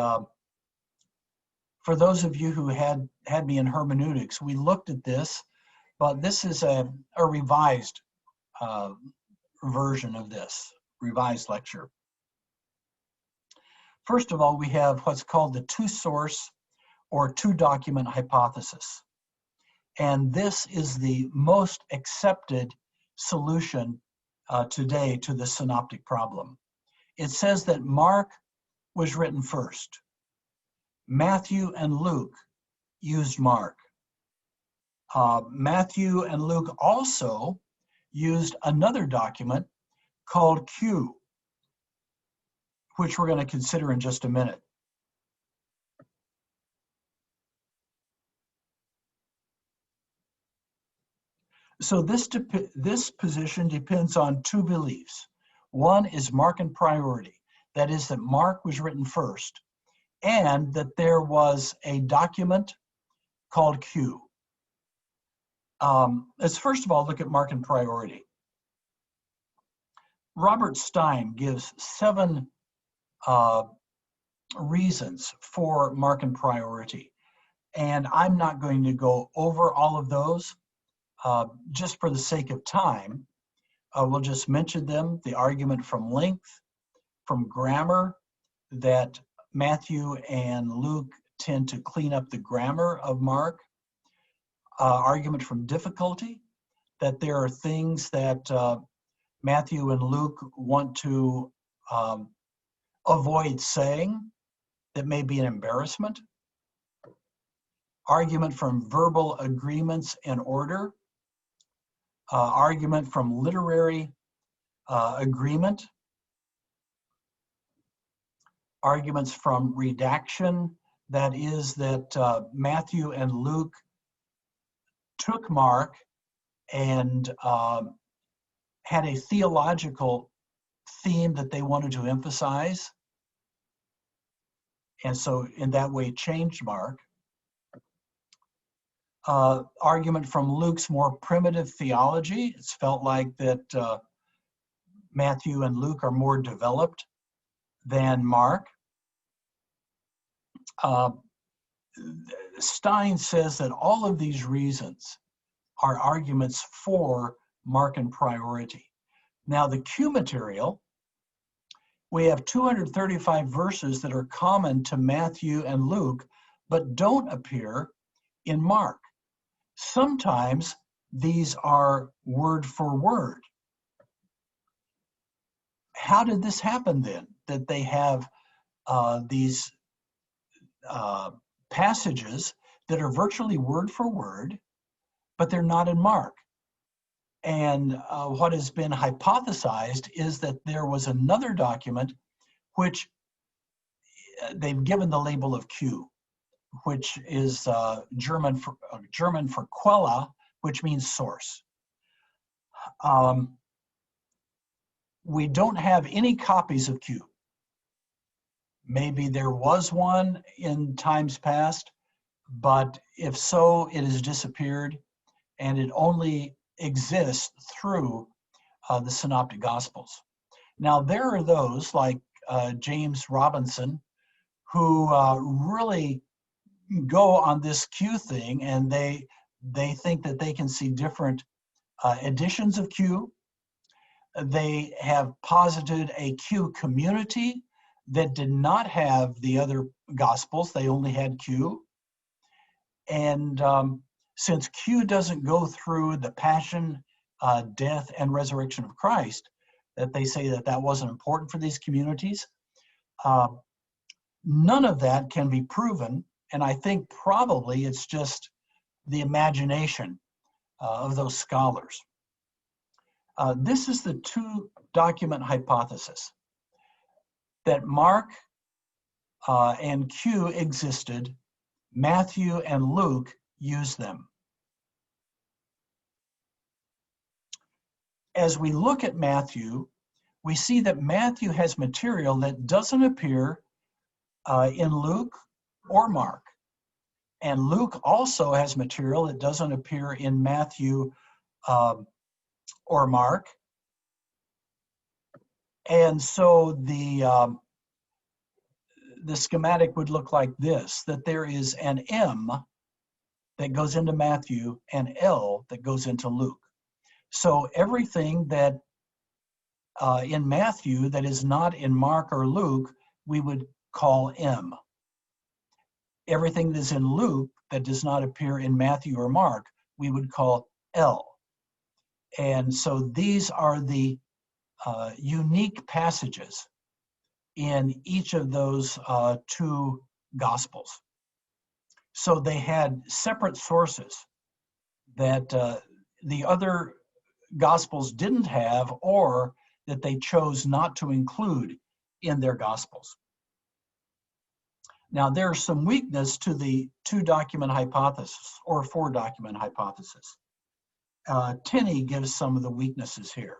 for those of you who had me in hermeneutics, we looked at this, but this is a revised version of this, revised lecture. First of all, we have what's called the two-source or two-document hypothesis. And this is the most accepted solution today to the synoptic problem. It says that Mark was written first. Matthew and Luke used Mark. Matthew and Luke also used another document called Q, which we're going to consider in just a minute. So this position depends on two beliefs. One is Markan priority. That is that Mark was written first and that there was a document called Q. Let's first of all look at Markan priority. Robert Stein gives 7 reasons for Markan priority. And I'm not going to go over all of those. Just for the sake of time, we'll just mention them. The argument from length, from grammar, that Matthew and Luke tend to clean up the grammar of Mark. Argument from difficulty, that there are things that Matthew and Luke want to avoid saying that may be an embarrassment. Argument from verbal agreements and order. Argument from literary agreement. Arguments from redaction, that is that Matthew and Luke took Mark and had a theological theme that they wanted to emphasize, and so in that way changed Mark. Argument from Luke's more primitive theology. It's felt like that Matthew and Luke are more developed than Mark. Stein says that all of these reasons are arguments for Markan priority. Now, the Q material, we have 235 verses that are common to Matthew and Luke, but don't appear in Mark. Sometimes these are word for word. How did this happen then, that they have these passages that are virtually word for word, but they're not in Mark? And what has been hypothesized is that there was another document which they've given the label of Q, which is German for Quelle, which means source. We don't have any copies of Q. Maybe there was one in times past, but if so, it has disappeared, and it only exists through the Synoptic Gospels. Now, there are those like James Robinson who really go on this Q thing, and they think that they can see different editions of Q. They have posited a Q community that did not have the other Gospels. They only had Q. And since Q doesn't go through the passion, death, and resurrection of Christ, that they say that that wasn't important for these communities. None of that can be proven, and I think probably it's just the imagination of those scholars. This is the two-document hypothesis, that Mark and Q existed, Matthew and Luke used them. As we look at Matthew, we see that Matthew has material that doesn't appear in Luke or Mark. And Luke also has material that doesn't appear in Matthew or Mark. And so the schematic would look like this, that there is an M that goes into Matthew and L that goes into Luke. So everything that in Matthew that is not in Mark or Luke, we would call M. Everything that's in Luke that does not appear in Matthew or Mark, we would call L. And so these are the unique passages in each of those two Gospels. So they had separate sources that the other Gospels didn't have, or that they chose not to include in their Gospels. Now, there's some weakness to the two-document hypothesis or four-document hypothesis. Tenney gives some of the weaknesses here.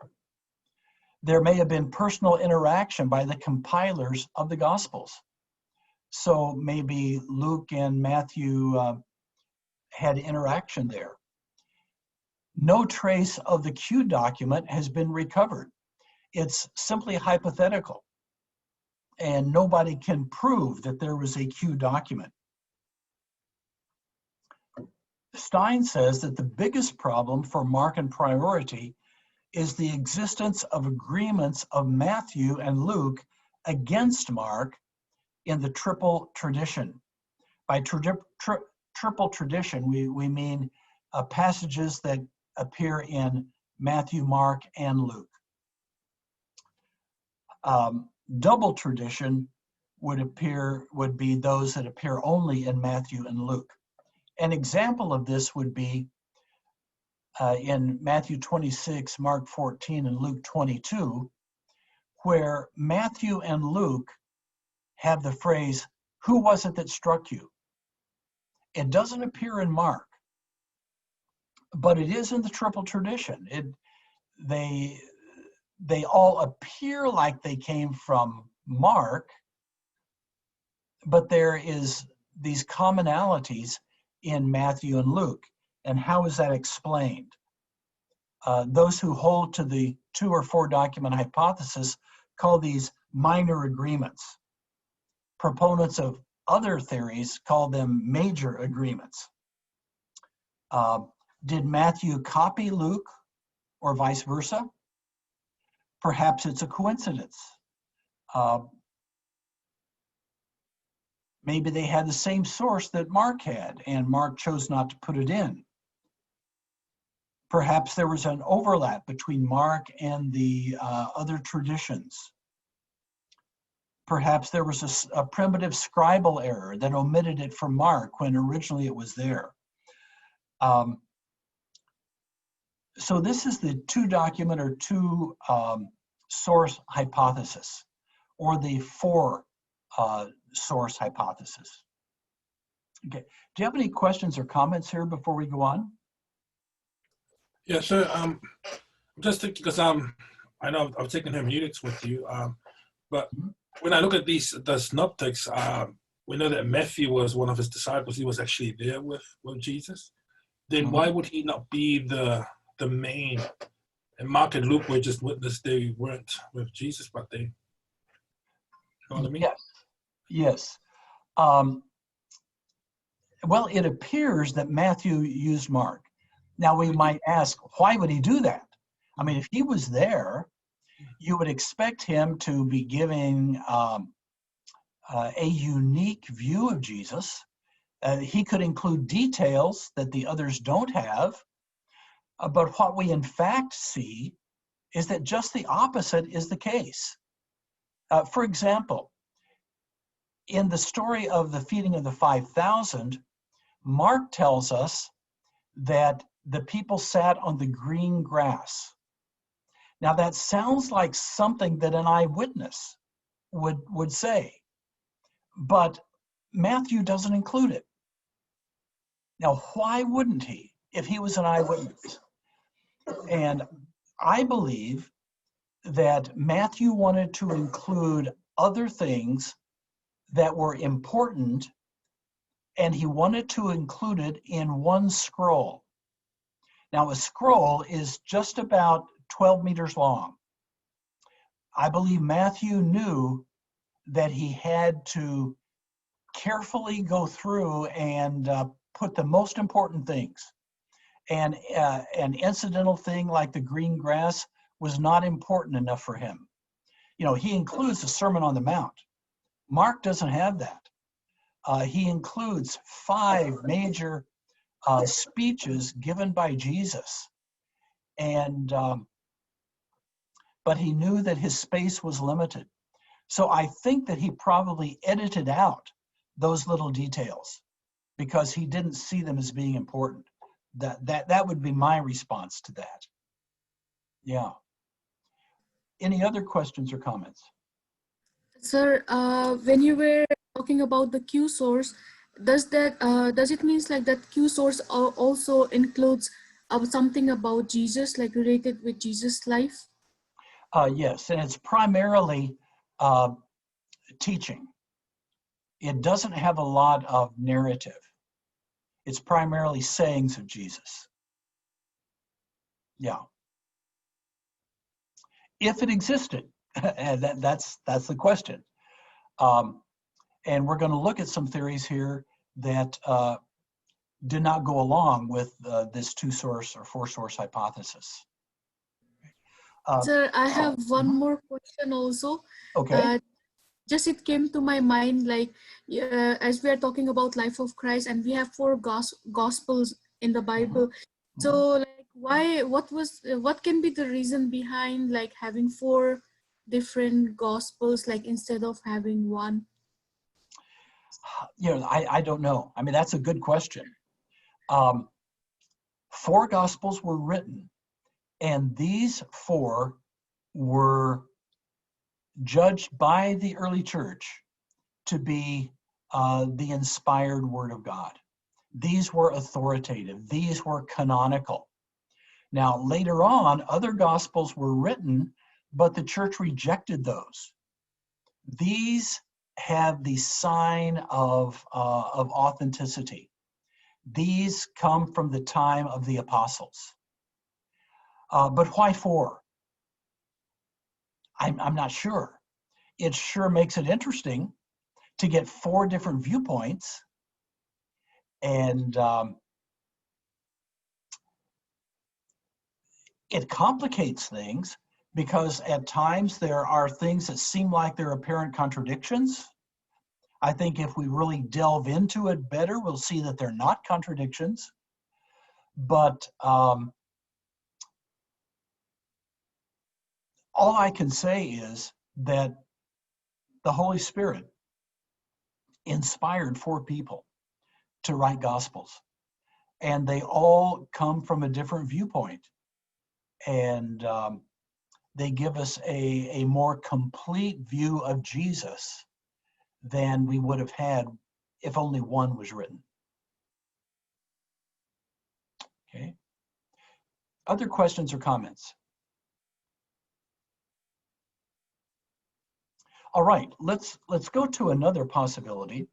There may have been personal interaction by the compilers of the Gospels. So maybe Luke and Matthew had interaction there. No trace of the Q document has been recovered. It's simply hypothetical, and nobody can prove that there was a Q document. Stein says that the biggest problem for Markan priority is the existence of agreements of Matthew and Luke against Mark in the triple tradition. By triple tradition, we mean passages that appear in Matthew, Mark, and Luke. Double tradition would be those that appear only in Matthew and Luke. An example of this would be in Matthew 26, Mark 14, and Luke 22, where Matthew and Luke have the phrase, "Who was it that struck you?" It doesn't appear in Mark, but it is in the triple tradition. They all appear like they came from Mark, but there is these commonalities in Matthew and Luke. And how is that explained? Those who hold to the 2 or 4 document hypothesis call these minor agreements. Proponents of other theories call them major agreements. Did Matthew copy Luke or vice versa? Perhaps it's a coincidence. Maybe they had the same source that Mark had, and Mark chose not to put it in. Perhaps there was an overlap between Mark and the other traditions. Perhaps there was a primitive scribal error that omitted it from Mark when originally it was there. So this is the 2 document or 2 source hypothesis, or the 4 source hypothesis. Okay, do you have any questions or comments here before we go on? Yeah, sure. Just because I know I've taken hermeneutics with you, but when I look at the synoptics, we know that Matthew was one of his disciples. He was actually there with Jesus. Then why would he not be the main? And Mark and Luke were just witness; they weren't with Jesus, but they. You know what I mean? Yes. Well, it appears that Matthew used Mark. Now we might ask, why would he do that? I mean, if he was there, you would expect him to be giving a unique view of Jesus. He could include details that the others don't have. But what we in fact see is that just the opposite is the case. For example, in the story of the feeding of the 5,000, Mark tells us that the people sat on the green grass. Now that sounds like something that an eyewitness would say, but Matthew doesn't include it. Now, why wouldn't he if he was an eyewitness? And I believe that Matthew wanted to include other things that were important, and he wanted to include it in one scroll. Now, a scroll is just about 12 meters long. I believe Matthew knew that he had to carefully go through and put the most important things. And an incidental thing like the green grass was not important enough for him. You know, he includes the Sermon on the Mount. Mark doesn't have that. He includes 5 major speeches given by Jesus, and but he knew that his space was limited. So I think that he probably edited out those little details because he didn't see them as being important. That would be my response to that. Yeah. Any other questions or comments? Sir, when you were talking about the Q source, does it means like that Q source also includes something about Jesus, like related with Jesus' life? Yes, and it's primarily teaching. It doesn't have a lot of narrative. It's primarily sayings of Jesus. Yeah. If it existed, and that's the question. And we're going to look at some theories here that do not go along with this 2-source or 4-source hypothesis. Sir, I have one more question also. Okay. Just it came to my mind, like as we are talking about life of Christ, and we have 4 gospels in the Bible. So like what can be the reason behind like having 4 different gospels, like instead of having 1? I don't know. I mean, that's a good question. 4 gospels were written, and these 4 were judged by the early church to be the inspired word of God. These were authoritative. These were canonical. Now, later on, other gospels were written, but the church rejected those. These have the sign of authenticity. These come from the time of the apostles. But why 4? I'm not sure. It sure makes it interesting to get 4 different viewpoints, and it complicates things because at times there are things that seem like they're apparent contradictions. I think if we really delve into it better, we'll see that they're not contradictions. But all I can say is that the Holy Spirit inspired 4 people to write gospels, and they all come from a different viewpoint, and they give us a more complete view of Jesus than we would have had if only 1 was written. Okay. Other questions or comments? All right, let's go to another possibility.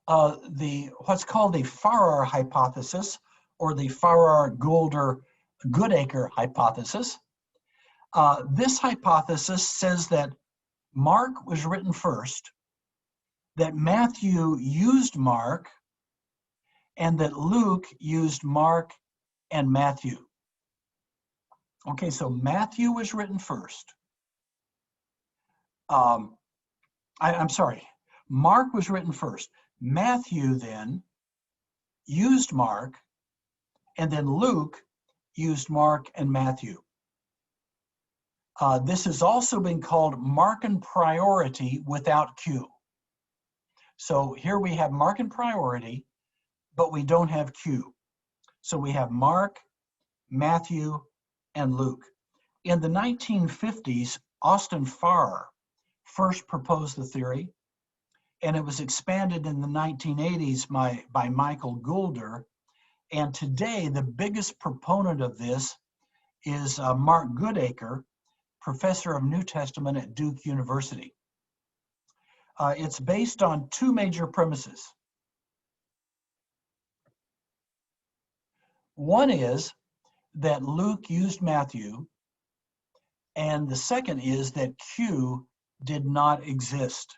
What's called the Farrar hypothesis, or the Farrar-Goulder-Goodacre hypothesis. This hypothesis says that Mark was written first, that Matthew used Mark, and that Luke used Mark and Matthew. Okay, so Matthew was written first. I'm sorry, Mark was written first. Matthew then used Mark, and then Luke used Mark and Matthew. This has also been called Markan priority without Q. So here we have Markan priority, but we don't have Q. So we have Mark, Matthew, and Luke. In the 1950s, Austin Farrar first proposed the theory, and it was expanded in the 1980s by Michael Goulder. And today, the biggest proponent of this is Mark Goodacre, professor of New Testament at Duke University. It's based on 2 major premises. One is that Luke used Matthew, and the second is that Q did not exist.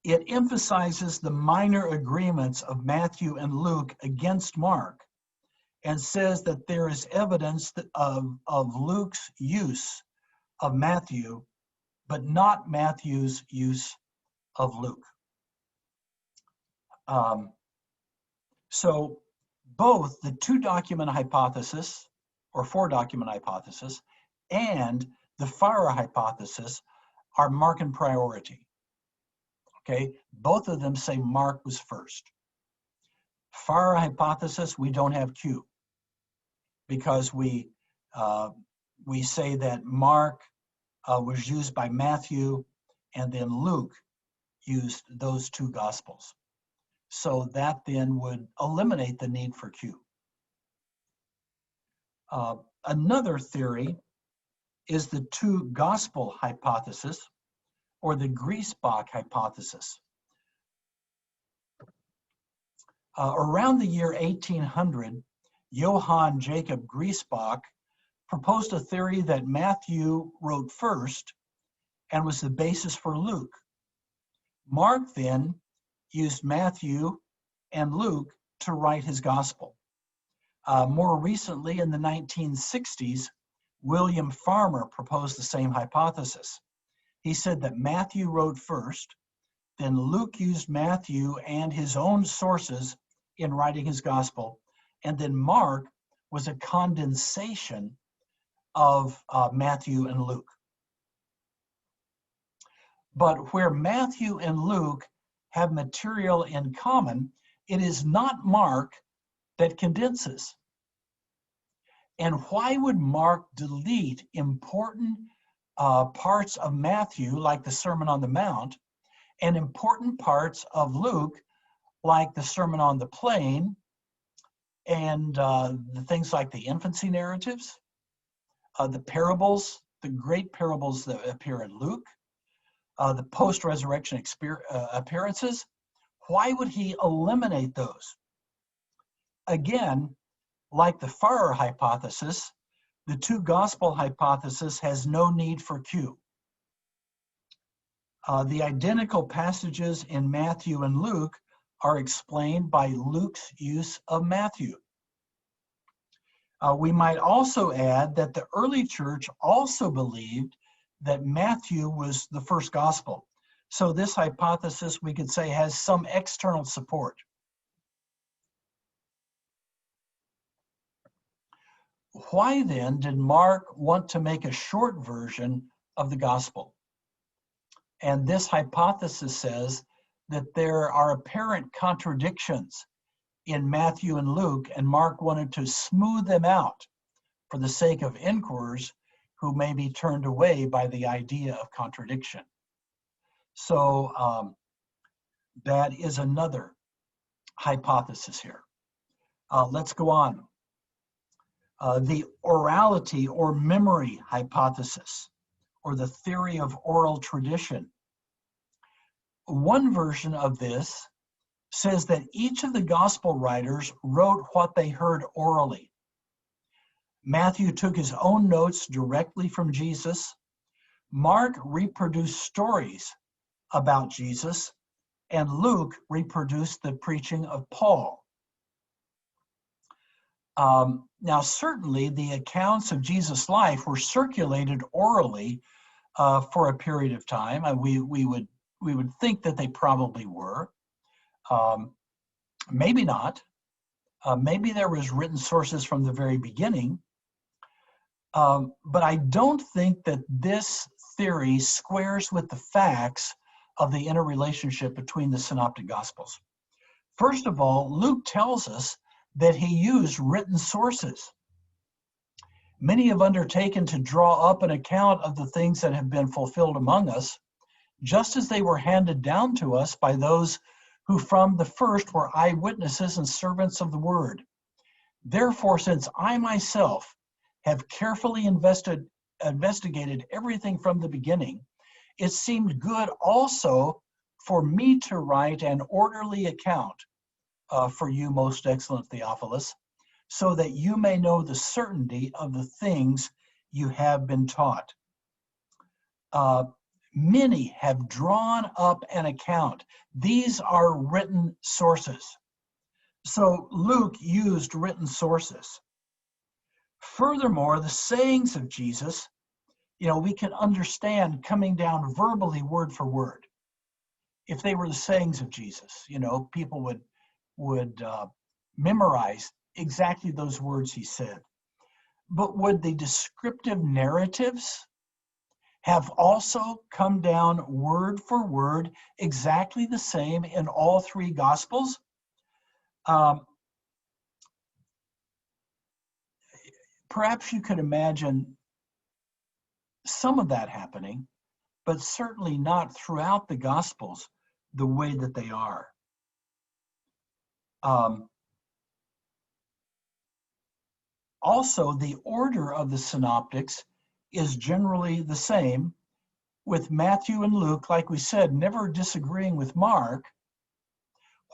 It emphasizes the minor agreements of Matthew and Luke against Mark, and says that there is evidence of Luke's use of Matthew, but not Matthew's use of Luke. So both the two-document hypothesis, or four-document hypothesis, and the Farrer hypothesis are Markan priority. Okay, both of them say Mark was first. Farrer hypothesis, we don't have Q, because we say that Mark was used by Matthew, and then Luke used those two gospels. So that then would eliminate the need for Q. Another theory is the two gospel hypothesis, or the Griesbach hypothesis. Around the year 1800, Johann Jacob Griesbach proposed a theory that Matthew wrote first and was the basis for Luke. Mark then used Matthew and Luke to write his gospel. More recently, in the 1960s, William Farmer proposed the same hypothesis. He said that Matthew wrote first, then Luke used Matthew and his own sources in writing his gospel, and then Mark was a condensation of Matthew and Luke. But where Matthew and Luke have material in common, it is not Mark that condenses. And why would Mark delete important parts of Matthew, like the Sermon on the Mount, and important parts of Luke, like the Sermon on the Plain, and the things like the infancy narratives, the parables, the great parables that appear in Luke, the post-resurrection appearances? Why would he eliminate those? Again, like the Farrer hypothesis, the two gospel hypothesis has no need for Q. The identical passages in Matthew and Luke are explained by Luke's use of Matthew. We might also add that the early church also believed that Matthew was the first gospel. So this hypothesis, we could say, has some external support. Why then did Mark want to make a short version of the gospel? And this hypothesis says that there are apparent contradictions in Matthew and Luke, and Mark wanted to smooth them out for the sake of inquirers who may be turned away by the idea of contradiction. So that is another hypothesis here. Let's go on. The orality or memory hypothesis, or the theory of oral tradition. One version of this says that each of the gospel writers wrote what they heard orally. Matthew took his own notes directly from Jesus. Mark reproduced stories about Jesus, and Luke reproduced the preaching of Paul. Now, certainly the accounts of Jesus' life were circulated orally for a period of time. We would think that they probably were. Maybe not. Maybe there was written sources from the very beginning. But I don't think that this theory squares with the facts of the interrelationship between the synoptic gospels. First of all, Luke tells us that he used written sources. Many have undertaken to draw up an account of the things that have been fulfilled among us, just as they were handed down to us by those who from the first were eyewitnesses and servants of the word. Therefore, since I myself have carefully investigated everything from the beginning, it seemed good also for me to write an orderly account for you, most excellent Theophilus, so that you may know the certainty of the things you have been taught. Many have drawn up an account. These are written sources. So Luke used written sources. Furthermore, the sayings of Jesus, we can understand coming down verbally word for word. If they were the sayings of Jesus, people would memorize exactly those words he said. But would the descriptive narratives have also come down word for word exactly the same in all three Gospels? Perhaps you could imagine some of that happening, but certainly not throughout the Gospels the way that they are. Also, the order of the synoptics is generally the same, with Matthew and Luke, like we said, never disagreeing with Mark.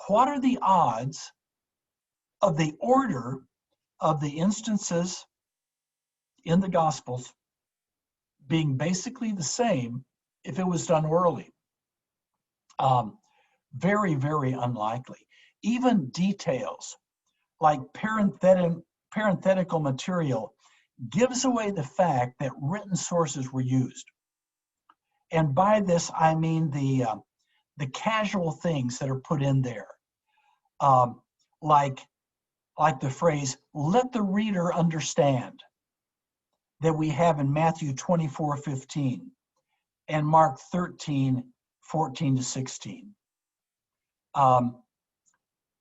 What are the odds of the order of the instances in the Gospels being basically the same if it was done orally? Very, very unlikely. Even details like parenthetical material gives away the fact that written sources were used. And by this, I mean the casual things that are put in there, like the phrase, "let the reader understand," that we have in Matthew 24:15 and Mark 13:14-16.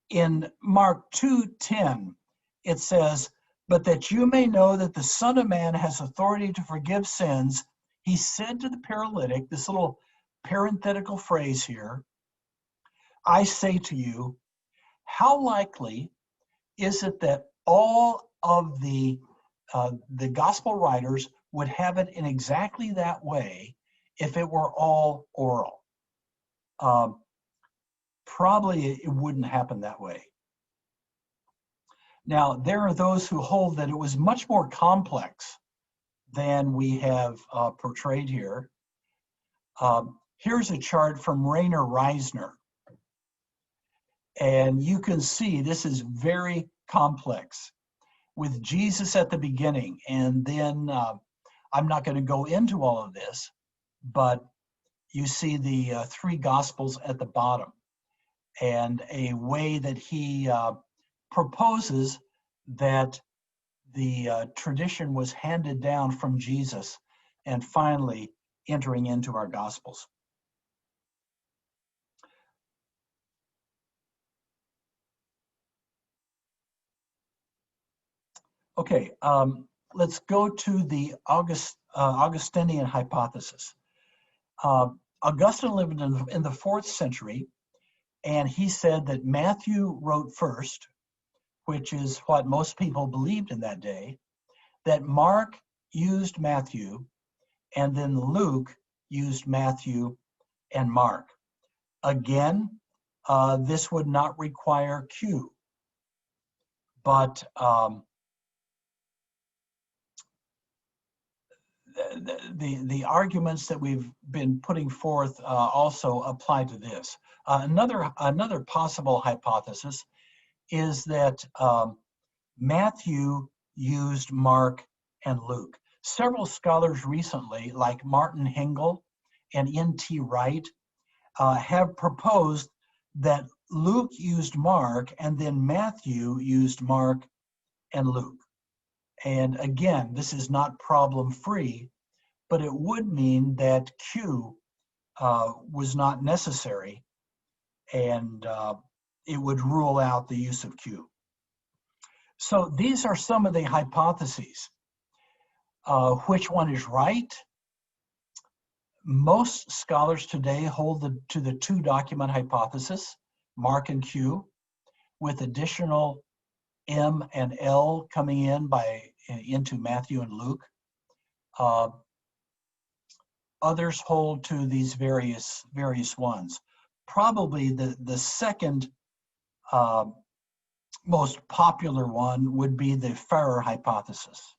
In Mark 2:10, it says, "But that you may know that the Son of Man has authority to forgive sins, he said to the paralytic," this little parenthetical phrase here, "I say to you, how likely is it that all of the gospel writers would have it in exactly that way if it were all oral?" Probably it wouldn't happen that way. Now, there are those who hold that it was much more complex than we have portrayed here. Here's a chart from Rainer Reisner. And you can see this is very complex, with Jesus at the beginning. And then I'm not going to go into all of this, but you see the three Gospels at the bottom, and a way that he proposes that the tradition was handed down from Jesus and finally entering into our Gospels. Okay, let's go to the Augustinian hypothesis. Augustine lived in the 4th century, and he said that Matthew wrote first, which is what most people believed in that day, that Mark used Matthew, and then Luke used Matthew and Mark. Again, this would not require Q, but the arguments that we've been putting forth also apply to this. Another possible hypothesis is that Matthew used Mark and Luke. Several scholars recently, like Martin Hengel and N.T. Wright, have proposed that Luke used Mark and then Matthew used Mark and Luke. And again, this is not problem-free, but it would mean that Q was not necessary, and it would rule out the use of Q. So these are some of the hypotheses. Which one is right? Most scholars today hold to the two-document hypothesis, Mark and Q, with additional M and L coming into Matthew and Luke. Others hold to these various ones. Probably the second most popular one would be the Farrer hypothesis,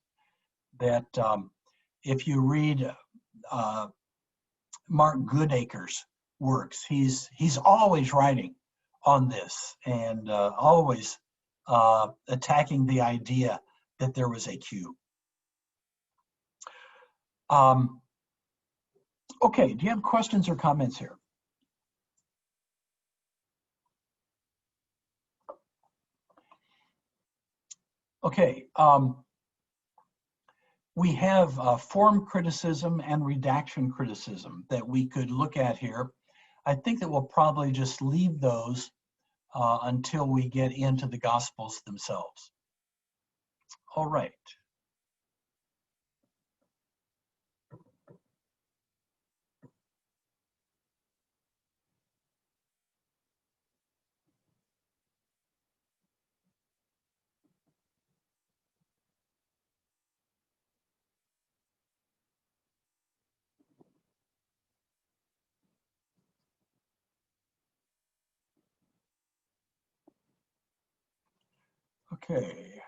that if you read Mark Goodacre's works, he's always writing on this and always attacking the idea that there was a Q. Um, okay, do you have questions or comments here? Okay, we have form criticism and redaction criticism that we could look at here. I think that we'll probably just leave those until we get into the Gospels themselves. All right. Okay.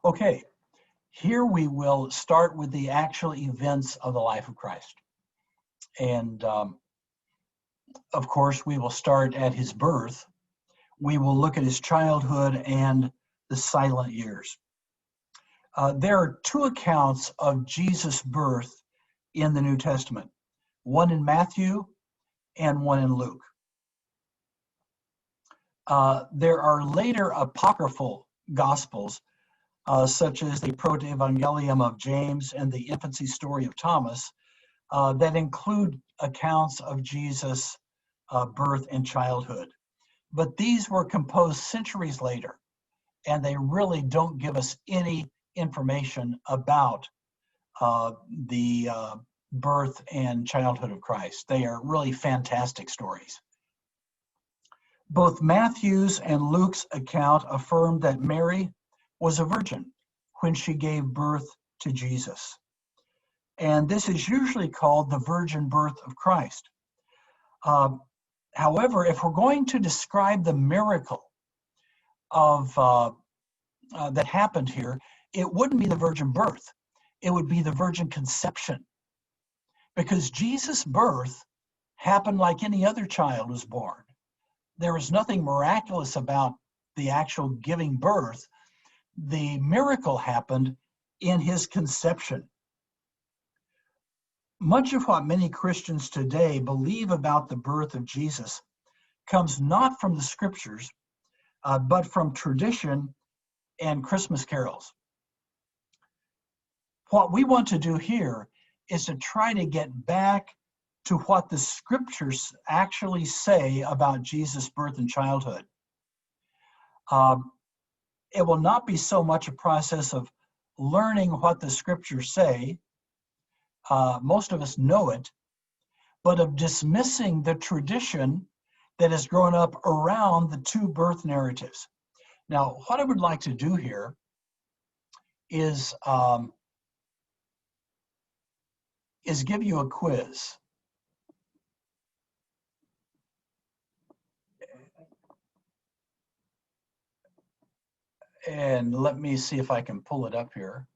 Okay, here we will start with the actual events of the life of Christ. And of course, we will start at his birth. We will look at his childhood and the silent years. There are two accounts of Jesus' birth in the New Testament, one in Matthew and one in Luke. There are later apocryphal gospels, such as the Proto-Evangelium of James and the infancy story of Thomas, that include accounts of Jesus' birth and childhood. But these were composed centuries later, and they really don't give us any information about the birth and childhood of Christ. They are really fantastic stories. Both Matthew's and Luke's account affirm that Mary was a virgin when she gave birth to Jesus. And this is usually called the virgin birth of Christ. However, if we're going to describe the miracle of that happened here, it wouldn't be the virgin birth. It would be the virgin conception. Because Jesus' birth happened like any other child was born. There is nothing miraculous about the actual giving birth. The miracle happened in his conception. Much of what many Christians today believe about the birth of Jesus comes not from the scriptures, but from tradition and Christmas carols. What we want to do here is to try to get back to what the scriptures actually say about Jesus' birth and childhood. It will not be so much a process of learning what the scriptures say. Most of us know it, but of dismissing the tradition that has grown up around the two birth narratives. Now, what I would like to do here is give you a quiz. And let me see if I can pull it up here.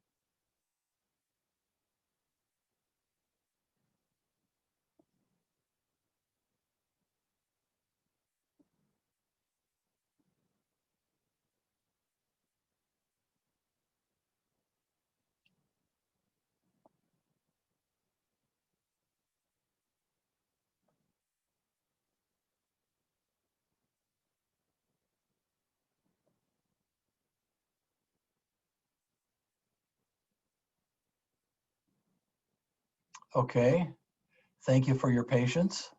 Okay, thank you for your patience.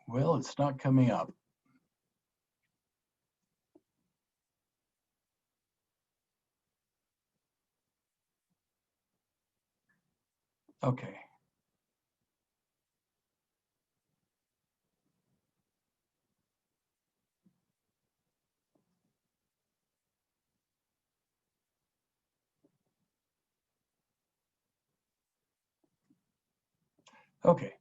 Well, it's not coming up. Okay. Okay.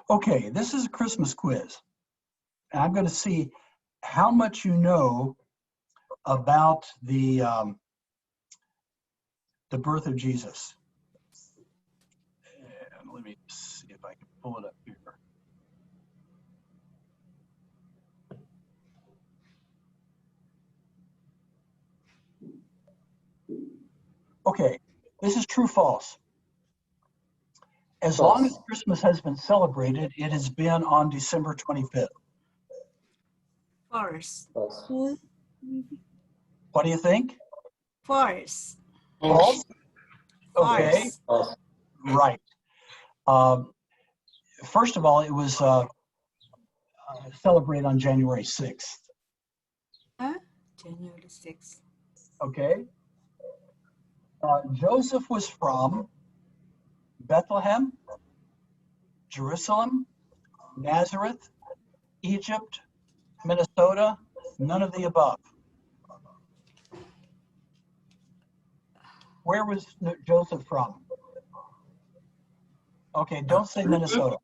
Okay, this is a Christmas quiz. And I'm going to see how much you know about the birth of Jesus. And let me see if I can pull it up here. Okay, this is true, false. As long as Christmas has been celebrated, it has been on December 25th. False. What do you think? False. False? Okay, False. right. First of all, it was celebrated on January 6th. January 6th. Okay. Joseph was from Bethlehem, Jerusalem, Nazareth, Egypt, Minnesota, none of the above. Where was Joseph from? Okay, don't say Minnesota.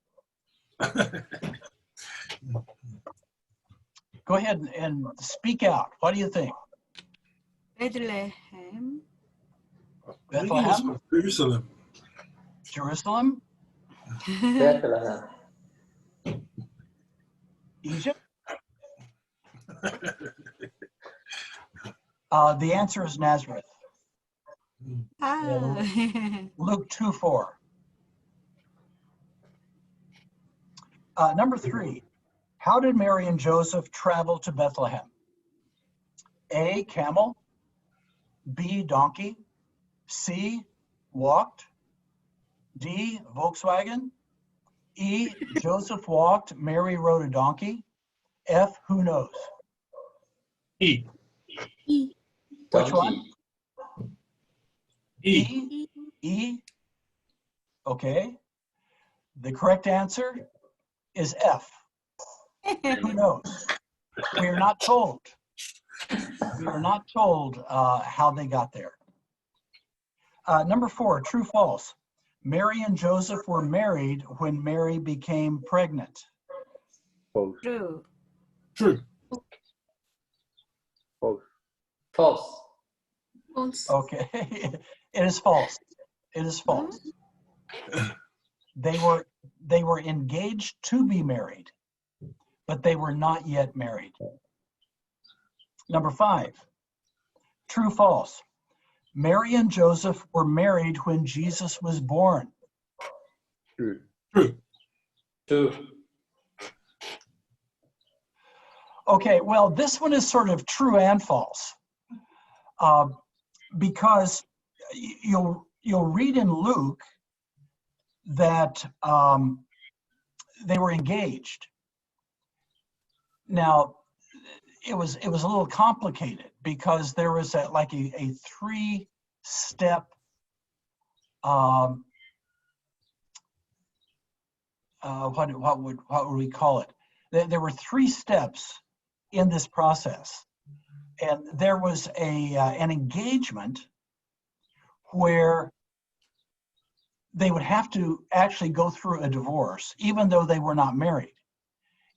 Go ahead and speak out. What do you think? Bethlehem. I think he was Bethlehem, from Jerusalem. Jerusalem, Bethlehem. Egypt? The answer is Nazareth. Luke 2:4. Number 3, how did Mary and Joseph travel to Bethlehem? A, camel, B, donkey, C, walked, D, Volkswagen, E, Joseph walked, Mary rode a donkey, F, who knows? E. E. Which one? E. E? E? Okay. The correct answer is F. Who knows? We are not told. We are not told how they got there. Number 4, true, false. Mary and Joseph were married when Mary became pregnant. False. True. True. False. False. False. Okay, it is false. It is false. They were engaged to be married, but they were not yet married. Number 5, true, false. Mary and Joseph were married when Jesus was born. True. True. True. Okay, well, this one is sort of true and false, because you'll read in Luke that they were engaged. Now, it was a little complicated because there was a 3-step what would we call it? There were 3 steps in this process, and there was an engagement where they would have to actually go through a divorce, even though they were not married,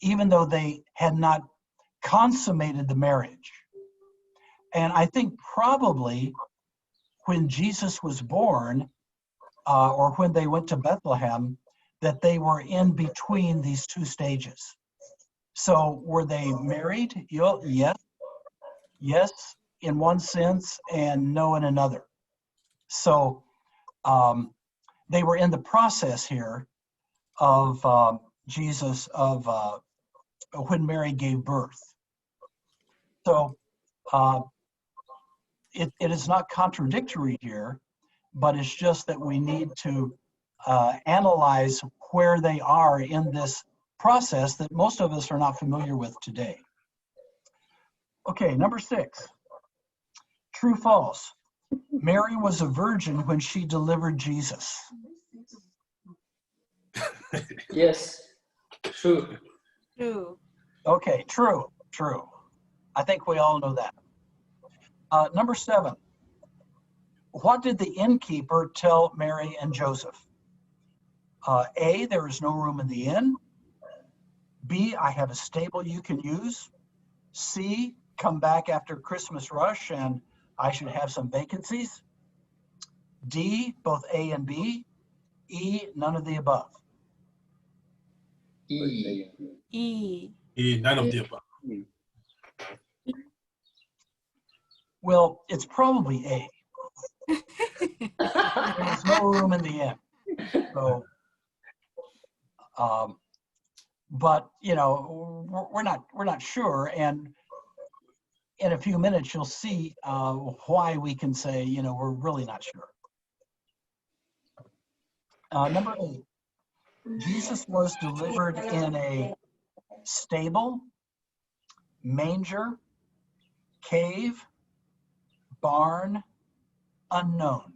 even though they had not consummated the marriage. And I think probably when Jesus was born, or when they went to Bethlehem, that they were in between these 2 stages. So were they married? Yes. Yes, in one sense, and no in another. So they were in the process here of Jesus, of when Mary gave birth. So it is not contradictory here, but it's just that we need to analyze where they are in this process that most of us are not familiar with today. Okay, number 6, true, false. Mary was a virgin when she delivered Jesus. Yes. True. True. Okay, true, true. I think we all know that. Number 7. What did the innkeeper tell Mary and Joseph? A, there is no room in the inn. B, I have a stable you can use. C, come back after Christmas rush and I should have some vacancies. D, both A and B. E, none of the above. E. E. None of the above. Well, it's probably A. There's no room in the inn. So, but you know, we're not sure. And in a few minutes, you'll see why we can say, you know, we're really not sure. Number 8, Jesus was delivered in a stable, manger, cave, barn, unknown.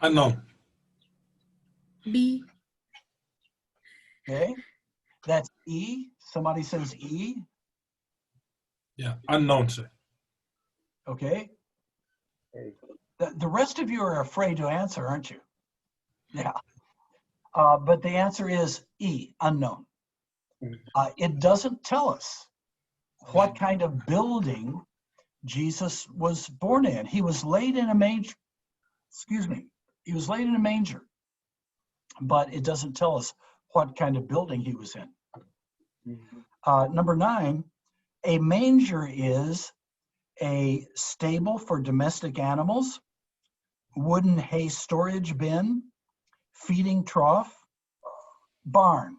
Unknown. B. Okay, that's E. Somebody says E. Yeah, unknown, sir. Okay. The rest of you are afraid to answer, aren't you? Yeah. But the answer is E, unknown. It doesn't tell us what kind of building Jesus was born in. He was laid in a manger. Excuse me. He was laid in a manger, but it doesn't tell us what kind of building he was in. Number 9, a manger is a stable for domestic animals, wooden hay storage bin, feeding trough, barn.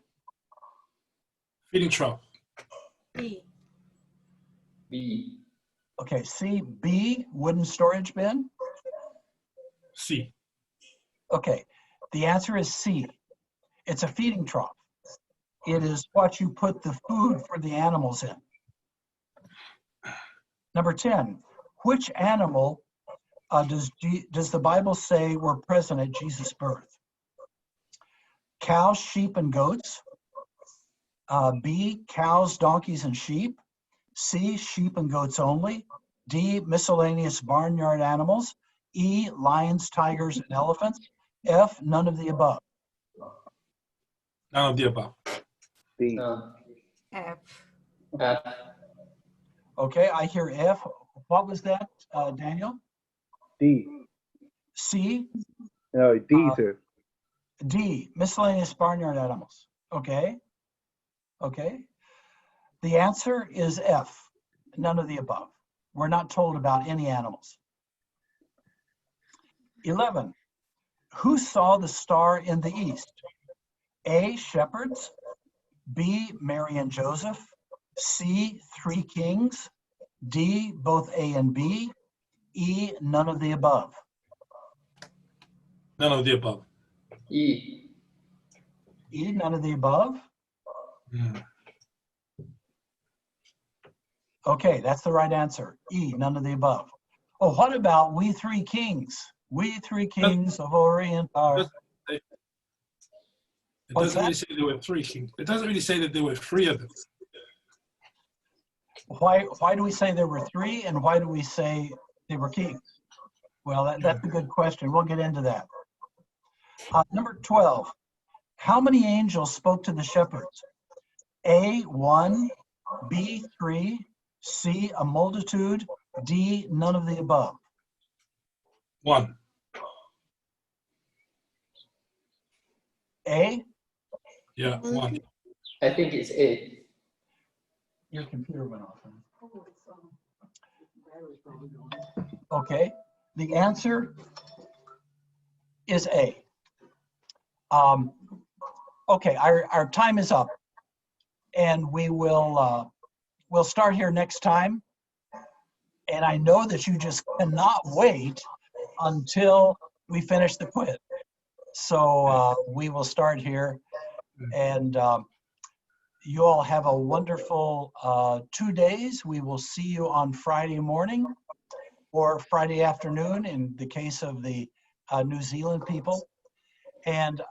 Feeding trough. B. B. Okay, C, B, wooden storage bin. C. Okay, the answer is C. It's a feeding trough. It is what you put the food for the animals in. Number 10, which animal does the Bible say were present at Jesus' birth? Cows, sheep, and goats. B, cows, donkeys, and sheep. C, sheep and goats only. D, miscellaneous barnyard animals. E, lions, tigers, and elephants. F, none of the above. None of the above. B. No. F. F. Okay, I hear F. What was that, Daniel? D. C, No, D, sir. D, miscellaneous barnyard animals. Okay, okay. The answer is F, none of the above. We're not told about any animals. 11, who saw the star in the east? A, shepherds. B, Mary and Joseph. C, 3 kings. D, both A and B. E, none of the above. None of the above. E. E, none of the above. Mm. Okay, that's the right answer. E, none of the above. Oh, what about we 3 kings? We 3 kings of Orient are. It What's doesn't really that? say there were 3 kings. It doesn't really say that there were 3 of them. Why do we say there were 3 and why do we say they were kings? Well, that's a good question. We'll get into that. Number 12, how many angels spoke to the shepherds? A, 1, B, 3, C, a multitude, D, none of the above. 1. A, Yeah, 1. I think it's A. your computer went off. Okay, the answer is A. Okay, our time is up, and we will we'll start here next time. And I know that you just cannot wait until we finish the quiz. So we will start here, and you all have a wonderful 2 days. We will see you on Friday morning or Friday afternoon in the case of the New Zealand people. And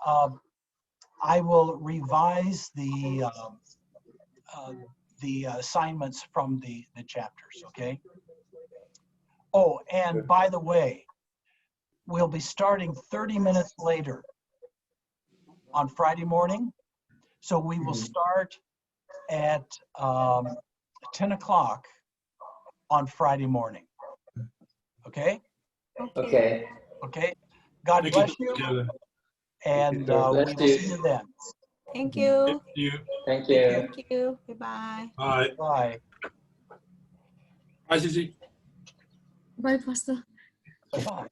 I will revise the the assignments from the chapters, okay? Oh, and by the way, we'll be starting 30 minutes later on Friday morning. So we will start at 10 o'clock on Friday morning. Okay? Okay. Okay? God We bless can you, together. and God we bless will see you. you then. Thank you. Thank you. Thank you. Thank you. Bye-bye. Bye. Bye. Bye, Cici. Bye, Pastor. Bye-bye.